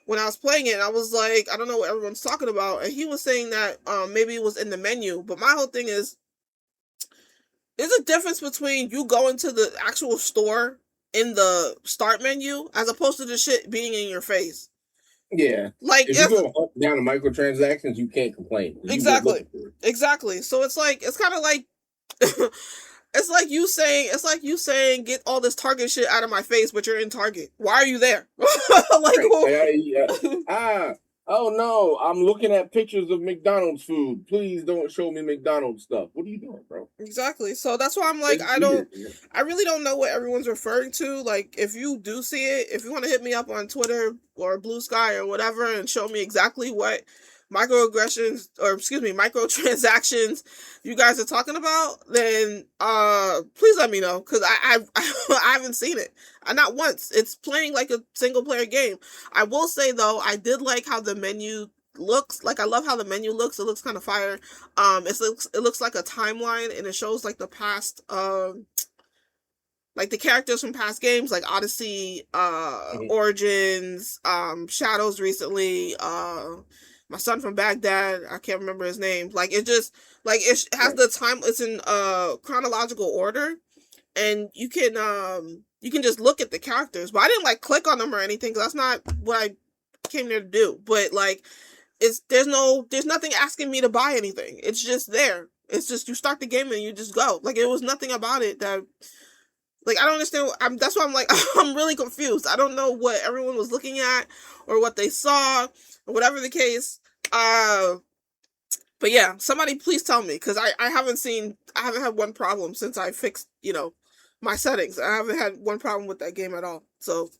when I was playing it, and I was like, I don't know what everyone's talking about. And he was saying that maybe it was in the menu. But my whole thing is, there's a difference between you going to the actual store in the start menu as opposed to the shit being in your face. Yeah. Like, if you go up down to microtransactions, you can't complain. Exactly. So it's kind of like it's like you saying get all this Target shit out of my face, but you're in Target. Why are you there? Oh no, I'm looking at pictures of McDonald's food. Please don't show me McDonald's stuff. What are you doing, bro? Exactly. So that's why I'm like, I really don't know what everyone's referring to. Like, if you do see it, if you want to hit me up on Twitter or Blue Sky or whatever and show me exactly what microaggressions, or excuse me, microtransactions you guys are talking about, then please let me know, because I haven't seen it. Not once. It's playing like a single player game. I will say though, I did like how the menu looks. Like, I love how the menu looks. It looks kind of fire. It looks like a timeline, and it shows like the past like the characters from past games, like Odyssey, Mhm. Origins, Shadows recently, my son from Baghdad, I can't remember his name. Like it just like it has Right. the time. It's in chronological order, and you can just look at the characters. But I didn't like click on them or anything because that's not what I came there to do. But like there's nothing asking me to buy anything. It's just there. It's just you start the game and you just go. Like it was nothing about it that like I don't understand. That's why I'm like I'm really confused. I don't know what everyone was looking at or what they saw or whatever the case. But yeah, somebody please tell me because I haven't had one problem since I fixed my settings. I haven't had one problem with that game at all. So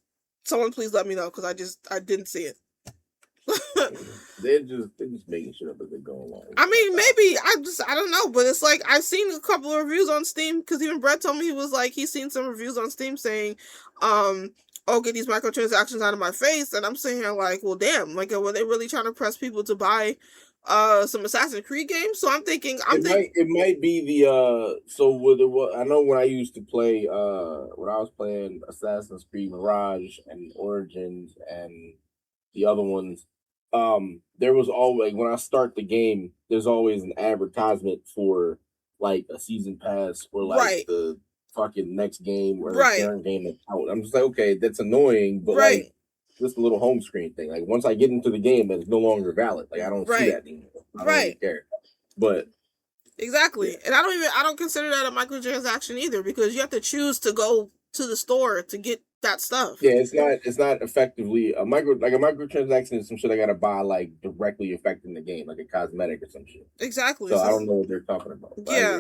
someone please let me know because I didn't see it. they're just making shit up as they go along. I mean, maybe I don't know, but it's like I've seen a couple of reviews on Steam because even Brett told me he was like he's seen some reviews on Steam saying, "Oh, get these microtransactions out of my face," and I'm sitting here like, well, damn, like were they really trying to press people to buy some Assassin's Creed games? So it might be the so with it, I know when I used to play when I was playing Assassin's Creed Mirage and Origins and the other ones, there was always when I start the game, there's always an advertisement for like a season pass or like right, the fucking next game or the right, current game that's out. I'm just like, okay, that's annoying, but right, like just a little home screen thing. Like once I get into the game, that's no longer valid. Like I don't see right, that anymore. I don't really right. care. But Exactly. yeah. And I don't consider that a microtransaction either because you have to choose to go to the store to get that stuff. Yeah, it's not effectively a microtransaction is some shit I gotta buy like directly affecting the game, like a cosmetic or some shit. Exactly. So I don't So know what they're talking about. But yeah.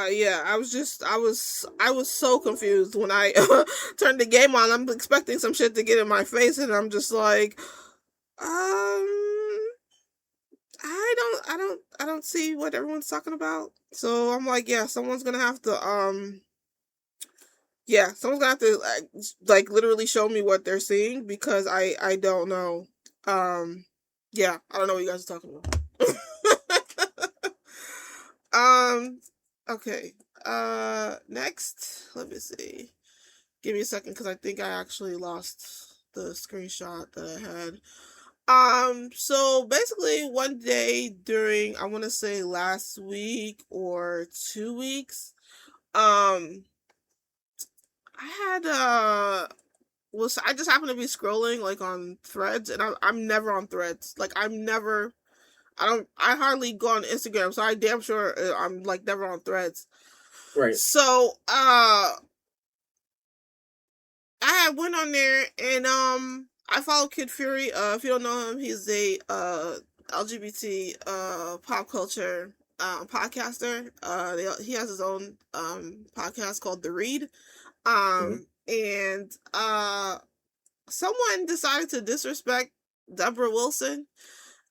Yeah, I was so confused when I turned the game on. I'm expecting some shit to get in my face and I'm just like I don't see what everyone's talking about. So I'm like, yeah, someone's gonna have to like literally show me what they're seeing because I don't know. Yeah, I don't know what you guys are talking about. Okay. Next, let me see. Give me a second because I think I actually lost the screenshot that I had. So basically one day during I want to say last week or 2 weeks, I had I just happened to be scrolling like on Threads, and I'm never on Threads. Like I hardly go on Instagram, so I damn sure I'm like never on Threads. Right. So I went on there and I follow Kid Fury. If you don't know him, he's a LGBT pop culture podcaster. He has his own podcast called The Read. And someone decided to disrespect Deborah Wilson.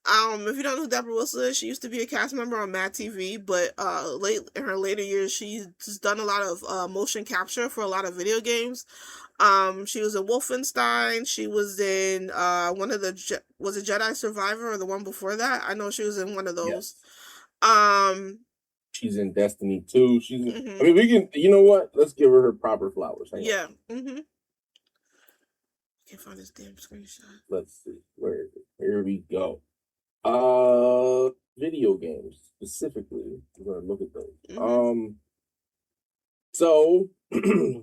If you don't know who Deborah Wilson is, she used to be a cast member on Mad TV, but late in her later years, she's done a lot of motion capture for a lot of video games. She was in Wolfenstein. She was in one of the was it Jedi Survivor or the one before that? I know she was in one of those. Yes. She's in Destiny 2. She's in, I mean, we can. You know what? Let's give her proper flowers. Yeah. I can't find this damn screenshot. Let's see. Where is it? Here we go. Video games specifically. We're gonna look at those. So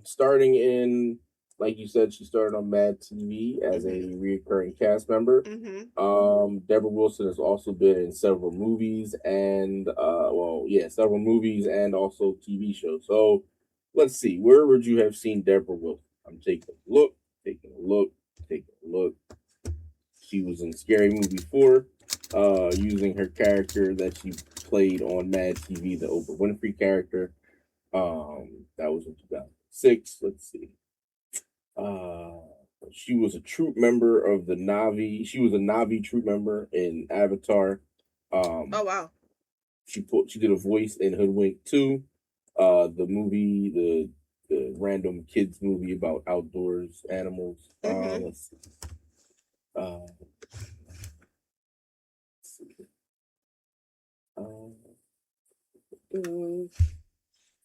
starting in, like you said, she started on Mad TV as a reoccurring cast member. Deborah Wilson has also been in several movies and several movies and also TV shows. So let's see, where would you have seen Deborah Wilson? I'm taking a look. She was in Scary Movie 4, using her character that she played on Mad TV, the Oprah Winfrey character. That was in 2006. Let's see. She was a troop member of the Navi. She was a Navi troop member in Avatar. Oh wow. She did a voice in Hoodwink 2, the movie, the random kids movie about outdoors animals. Let's see.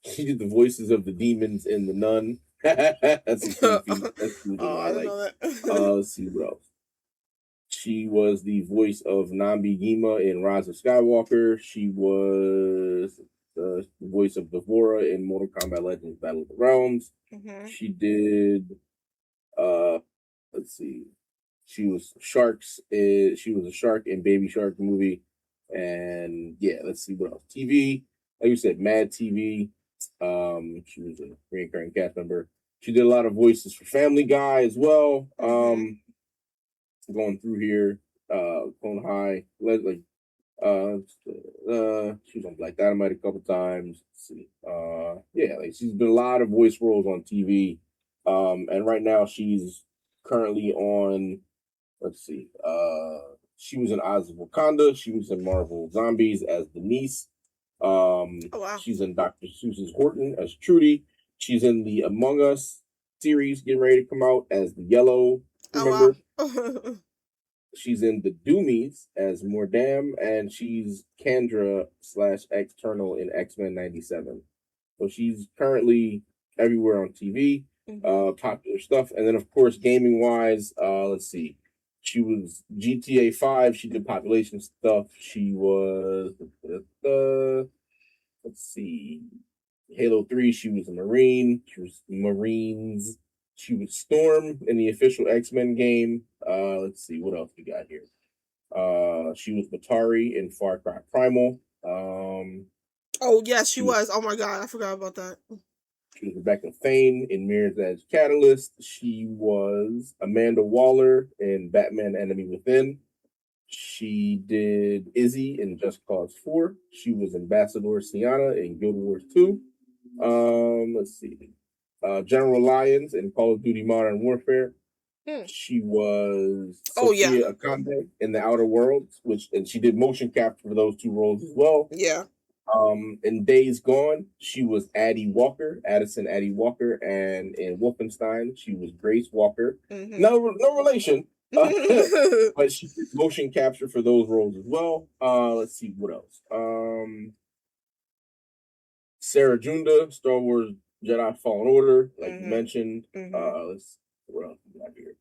She did the voices of the demons in The Nun. That's a goofy. That's goofy. Oh, I I didn't like. know that. Let's see what else. She was the voice of Nambi Gima in Rise of Skywalker. She was the voice of Deborah in Mortal Kombat Legends Battle of the Realms. Mm-hmm. She did let's see. She was a shark in Baby Shark movie. And yeah, let's see what else. TV, like you said, Mad TV. She was a recurring cast member. She did a lot of voices for Family Guy as well. Going through here, Clone High, like she was on Black Dynamite a couple times. Let's see. Yeah, like she's been a lot of voice roles on TV. And right now she's currently on, let's see, she was in Eyes of Wakanda. She was in Marvel Zombies as Denise. Oh, wow. She's in Dr. Seuss's Horton as Trudy. She's in the Among Us series getting ready to come out as the Yellow member. Oh, wow. She's in the Doomies as Mordam, and she's Kendra / External in X-Men 97. So she's currently everywhere on TV, popular stuff. And then, of course, gaming-wise, let's see. She was GTA 5. She did population stuff. She was, let's see, Halo 3. She was a Marine. She was Marines. She was Storm in the official X-Men game. Let's see, what else we got here? She was Batari in Far Cry Primal. Oh, yes, she was. Oh, my God. I forgot about that. She was Rebecca Fane in Mirror's Edge Catalyst. She was Amanda Waller in Batman Enemy Within. She did Izzy in Just Cause 4. She was Ambassador Sienna in Guild Wars 2. Let's see. General Lyons in Call of Duty Modern Warfare. She was Sophia Akande in The Outer Worlds, and she did motion capture for those two roles as well. Yeah. In Days Gone, she was Addison Addie Walker, and in Wolfenstein, she was Grace Walker. No relation, but she did motion capture for those roles as well. Let's see what else. Sarah Junda, Star Wars Jedi Fallen Order, like you mentioned. Let's see what else we got here.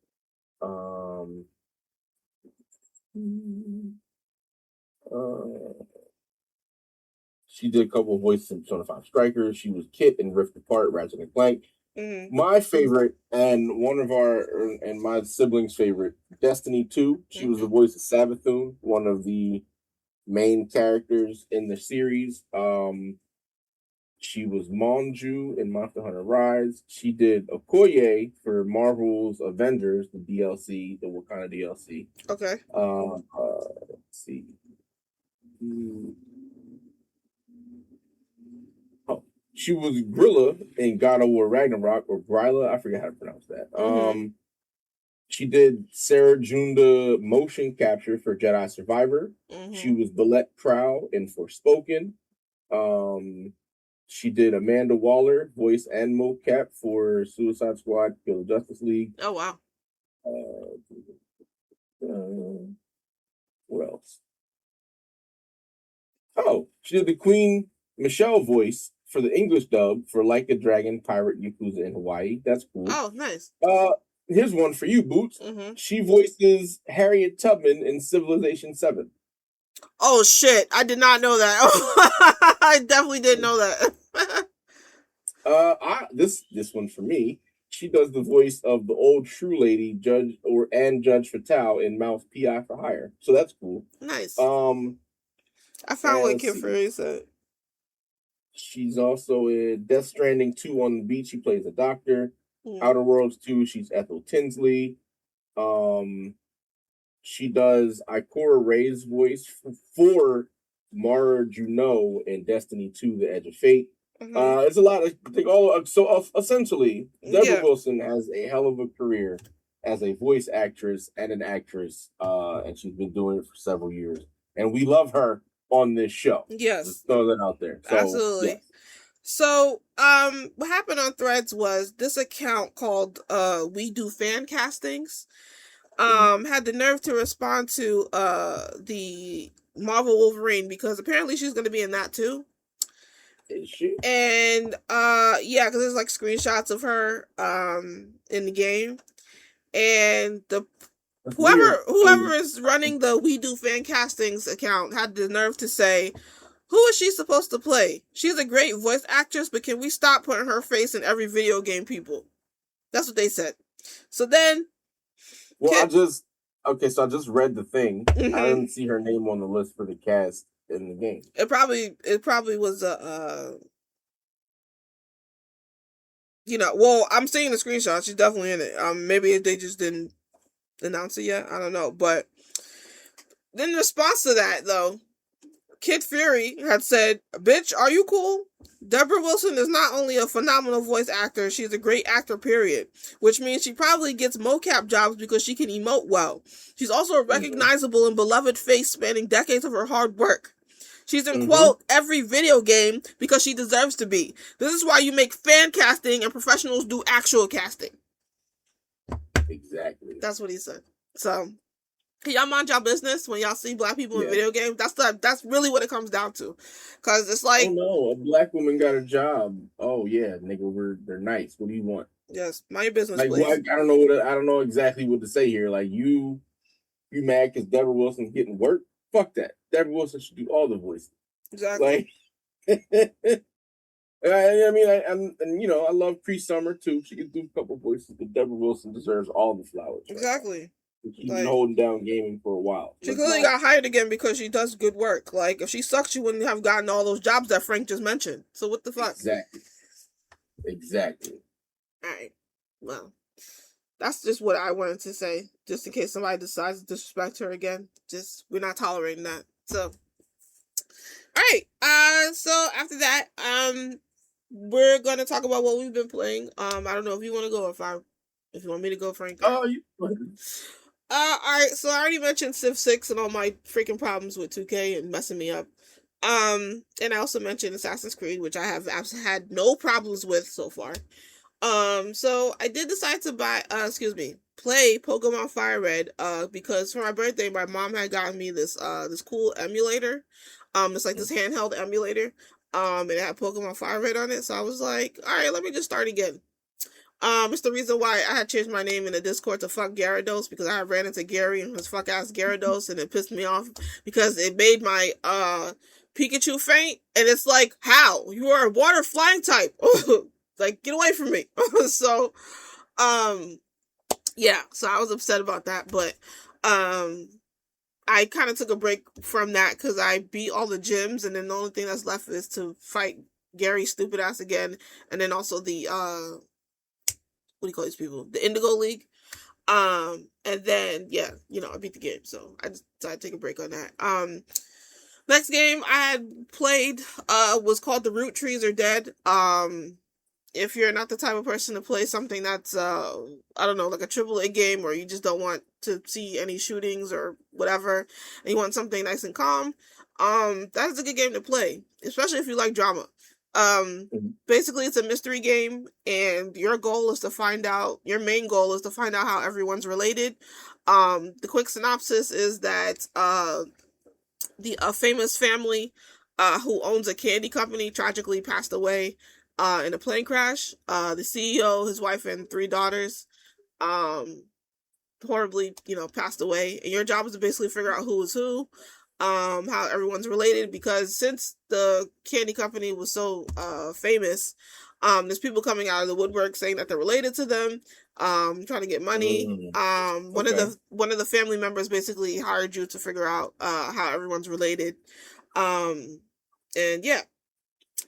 She did a couple of voices in Persona 5 Strikers. She was Kit in Rift Apart, Ratchet and Clank. My favorite, and my siblings' favorite, Destiny 2. She was the voice of Savathun, one of the main characters in the series. She was Monju in Monster Hunter Rise. She did Okoye for Marvel's Avengers, the DLC, the Wakanda DLC. Okay. Let's see. She was Grilla in God of War Ragnarok, or Gryla. I forget how to pronounce that. She did Sarah Junda motion capture for Jedi Survivor. She was Billette Crow in Forspoken. She did Amanda Waller, voice and mocap for Suicide Squad, Kill the Justice League. Oh, wow. What else? Oh, she did the Queen Michelle voice for the English dub for Like a Dragon, Pirate, Yakuza in Hawaii. That's cool. Oh, nice. Here's one for you, Boots. She voices Harriet Tubman in Civilization 7. Oh, shit. I did not know that. I definitely didn't know that. This one for me. She does the voice of the old Shrew Lady, Judge Fatal in Mouse P.I. for Hire. So that's cool. Nice. I found what Kid Fury said. She's also in Death Stranding 2 on the Beach. She plays a doctor. Outer Worlds 2, she's Ethel Tinsley. She does Ikora Ray's voice for Mara Juno in Destiny 2, The Edge of Fate. It's a lot of so essentially, Deborah Wilson has a hell of a career as a voice actress and an actress, and she's been doing it for several years. And we love her on this show. Yes. Let's throw that out there. So, absolutely. Yes. So, what happened on Threads was this account called We Do Fan Castings had the nerve to respond to the Marvel Wolverine, because apparently she's going to be in that too. Is she? And yeah, because there's like screenshots of her in the game, and the whoever is running the We Do Fan Castings account had the nerve to say, who is she supposed to play? She's a great voice actress, but can we stop putting her face in every video game, people? That's what they said. So then, well, I just read the thing. Mm-hmm. I didn't see her name on the list for the cast in the game. It probably was a well, I'm seeing the screenshot. She's definitely in it. Maybe they just didn't announce it yet. I don't know. But then in response to that, though, Kid Fury had said, "Bitch, are you cool? Deborah Wilson is not only a phenomenal voice actor, she's a great actor, period. Which means she probably gets mocap jobs because she can emote well. She's also a recognizable and beloved face spanning decades of her hard work. She's in, quote, every video game because she deserves to be. This is why you make fan casting and professionals do actual casting." Exactly. That's what he said. So, y'all mind y'all business when y'all see black people in video games. That's really what it comes down to. Because it's like... Oh, no, a black woman got a job. Oh, yeah, nigga, they're nice. What do you want? Yes, mind your business, like, please. Well, I don't know exactly what to say here. Like, you mad because Deborah Wilson's getting work? Fuck that. Deborah Wilson should do all the voices. Exactly. Like, I mean, I love Pre-Summer too. She can do a couple voices, but Deborah Wilson deserves all the flowers. Exactly. Right? She's been holding down gaming for a while. She clearly got hired again because she does good work. Like, if she sucked, she wouldn't have gotten all those jobs that Frank just mentioned. So what the fuck? Exactly. All right. Well, that's just what I wanted to say, just in case somebody decides to disrespect her again. We're not tolerating that. So, all right. So after that, we're gonna talk about what we've been playing. I don't know if you want to go, if you want me to go, Frank. Oh, you. All right. So I already mentioned Civ 6 and all my freaking problems with 2K and messing me up. And I also mentioned Assassin's Creed, which I have had no problems with so far. So I did decide to play Pokemon Fire Red, because for my birthday, my mom had gotten me this cool emulator. It's like this handheld emulator. And it had Pokemon Fire Red on it. So I was like, all right, let me just start again. It's the reason why I had changed my name in the Discord to fuck Gyarados, because I ran into Gary and his fuck ass Gyarados, and it pissed me off because it made my, Pikachu faint. And it's like, how? You are a water flying type. Like, get away from me. So, yeah, so I was upset about that, but, I kind of took a break from that because I beat all the gyms, and then the only thing that's left is to fight Gary's stupid ass again, and then also the, what do you call these people? The Indigo League. And then, yeah, I beat the game, so I just decided to take a break on that. Next game I had played, was called The Root Trees Are Dead. If you're not the type of person to play something that's, I don't know, like a AAA game, or you just don't want to see any shootings or whatever, and you want something nice and calm, that is a good game to play, especially if you like drama. Basically, it's a mystery game, and your main goal is to find out how everyone's related. The quick synopsis is that, a famous family, who owns a candy company tragically passed away in a plane crash. The CEO, his wife, and 3 daughters horribly, passed away. And your job is to basically figure out who is who, how everyone's related, because since the candy company was so facemous, there's people coming out of the woodwork saying that they're related to them, trying to get money. One of the family members basically hired you to figure out how everyone's related. And yeah.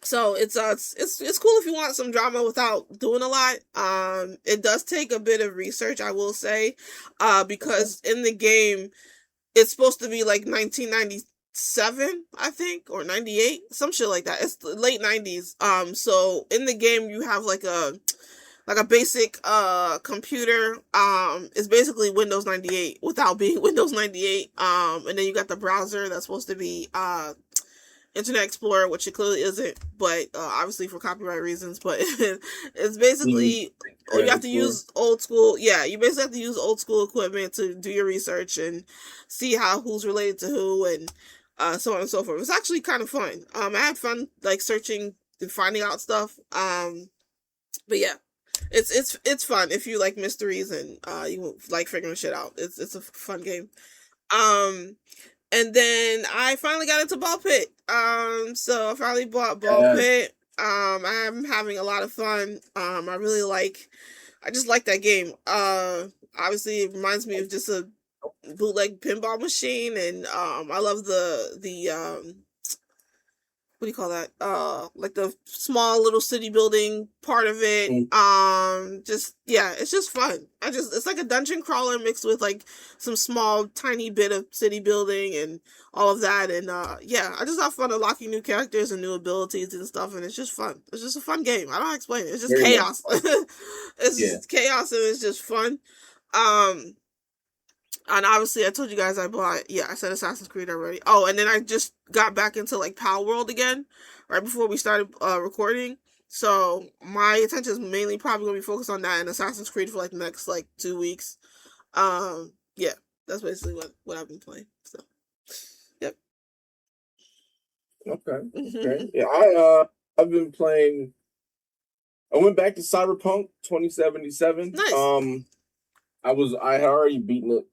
So it's cool if you want some drama without doing a lot. It does take a bit of research, I will say, because in the game it's supposed to be like 1997, I think, or 98, some shit like that. It's the late 90s. So in the game you have like a basic computer. It's basically Windows 98 without being Windows 98. And then you got the browser that's supposed to be Internet Explorer, which it clearly isn't, but obviously for copyright reasons. But it's basically you have to use old school. Yeah, you basically have to use old school equipment to do your research and see who's related to who, and so on and so forth. It's actually kind of fun. I had fun like searching finding out stuff. But yeah, it's fun if you like mysteries and you like figuring shit out. It's a fun game. Um, and then I finally got into Ball Pit. So I finally bought Ball Pit. I'm having a lot of fun. I just like that game. Obviously it reminds me of just a bootleg pinball machine, and I love the what do you call that? Like the small little city building part of it. Just yeah, it's just fun. It's like a dungeon crawler mixed with like some small tiny bit of city building and all of that. And yeah, I just have fun unlocking new characters and new abilities and stuff, and it's just fun. It's just a fun game. I don't explain it. It's just chaos. It's just chaos, and it's just fun. And obviously, I told you guys I said Assassin's Creed already. Oh, and then I just got back into, like, Pal World again, right before we started recording. So, my attention is mainly probably going to be focused on that and Assassin's Creed for, like, the next, like, 2 weeks. Yeah, that's basically what I've been playing, so. Yep. Okay. Yeah, I've been playing... I went back to Cyberpunk 2077. Nice. I had already beaten it.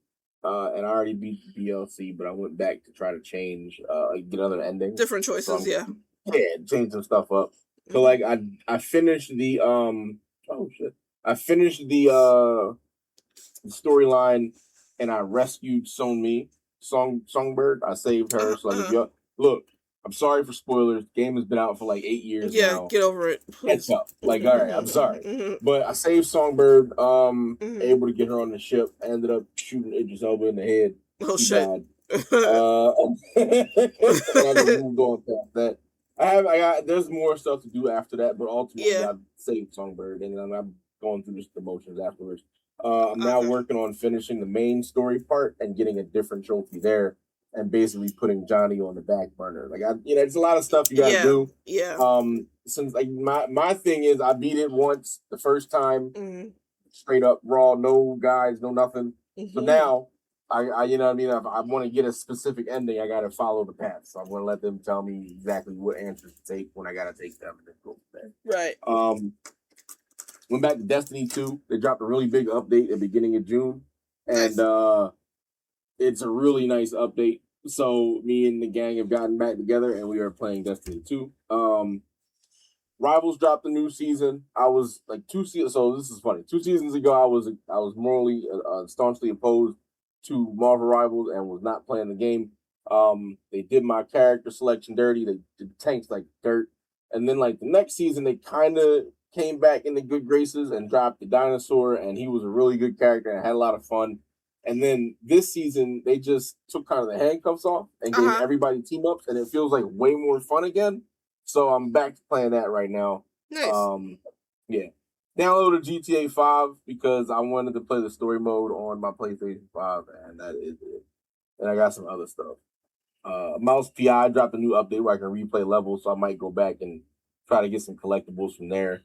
And I already beat the DLC, but I went back to try to change, get another ending. Different choices, yeah. Yeah, change some stuff up. So like I finished the I finished the storyline, and I rescued Songbird. I saved her. So like, look, I'm sorry for spoilers. The game has been out for like 8 years now. Yeah, get over it. It's up. Like, all right, I'm sorry. But I saved Songbird, able to get her on the ship. I ended up shooting Idris Elba in the head. Oh, she shit. died. And I just moved on past that. There's more stuff to do after that, but ultimately I saved Songbird, and then I'm going through just the motions afterwards. I'm now working on finishing the main story part and getting a different trophy there. And basically putting Johnny on the back burner. Like it's a lot of stuff you gotta do. Yeah. Since like my thing is I beat it once the first time, straight up raw, no guides, no nothing. So now I you know what I mean, if I want to get a specific ending, I gotta follow the path. So I'm gonna let them tell me exactly what answers to take when I gotta take them and then go from there. Right. Went back to Destiny 2. They dropped a really big update at the beginning of June. And it's a really nice update. So me and the gang have gotten back together, and we are playing Destiny 2. Rivals dropped a new season. I was like 2 seasons. So this is funny. 2 seasons ago, I was morally staunchly opposed to Marvel Rivals and was not playing the game. They did my character selection dirty. They did tanks like dirt, and then like the next season, they kind of came back into good graces and dropped the dinosaur, and he was a really good character and had a lot of fun. And then this season, they just took kind of the handcuffs off and gave everybody team ups, and it feels like way more fun again. So I'm back to playing that right now. Nice. Yeah. Downloaded GTA 5 because I wanted to play the story mode on my PlayStation 5, and that is it. And I got some other stuff. Mouse PI dropped a new update where I can replay levels, so I might go back and try to get some collectibles from there.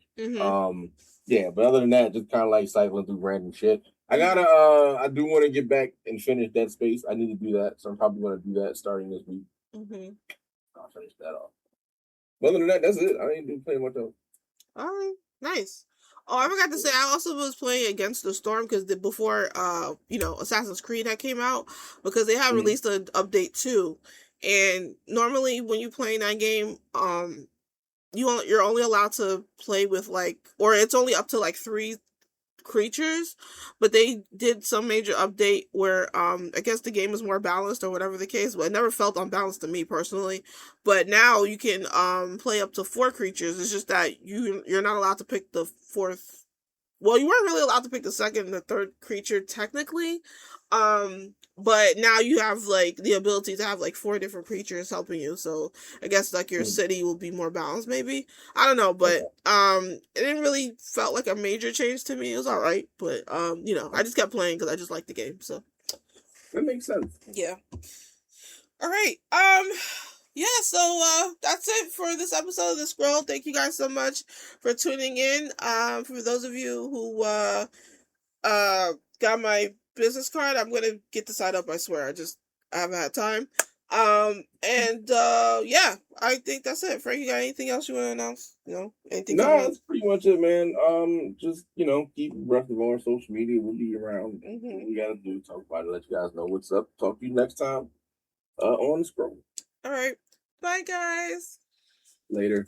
Yeah, but other than that, just kind of like cycling through random shit. I do want to get back and finish Dead Space. I need to do that, so I'm probably going to do that starting this week. I'll finish that off. But other than that, that's it. I ain't been playing much else. All right, nice. Oh, I forgot to say, I also was playing Against the Storm because before, Assassin's Creed had came out, because they had released an update too. And normally when you play that game, you're only allowed to play with or it's only up to 3 creatures, but they did some major update where I guess the game is more balanced or whatever the case, but it never felt unbalanced to me personally. But now you can play up to 4 creatures. It's just that you're not allowed to pick the 4th. Well, you weren't really allowed to pick the 2nd and the 3rd creature technically. But now you have the ability to have 4 different creatures helping you. So I guess your city will be more balanced maybe. I don't know, but it didn't really felt like a major change to me. It was all right, but I just kept playing because I just liked the game. So that makes sense. Yeah. All right. Yeah, so that's it for this episode of The Scroll. Thank you guys so much for tuning in. For those of you who got my business card, I'm gonna get the site up, I swear. I haven't had time. And yeah, I think that's it. Frank, you got anything else you want to announce? No, anything No, coming up? that's pretty much it, man. Just keep abreast of our social media. We'll be around. What we gotta do, talk about it, let you guys know what's up. Talk to you next time. On the scroll. All right, bye, guys. Later.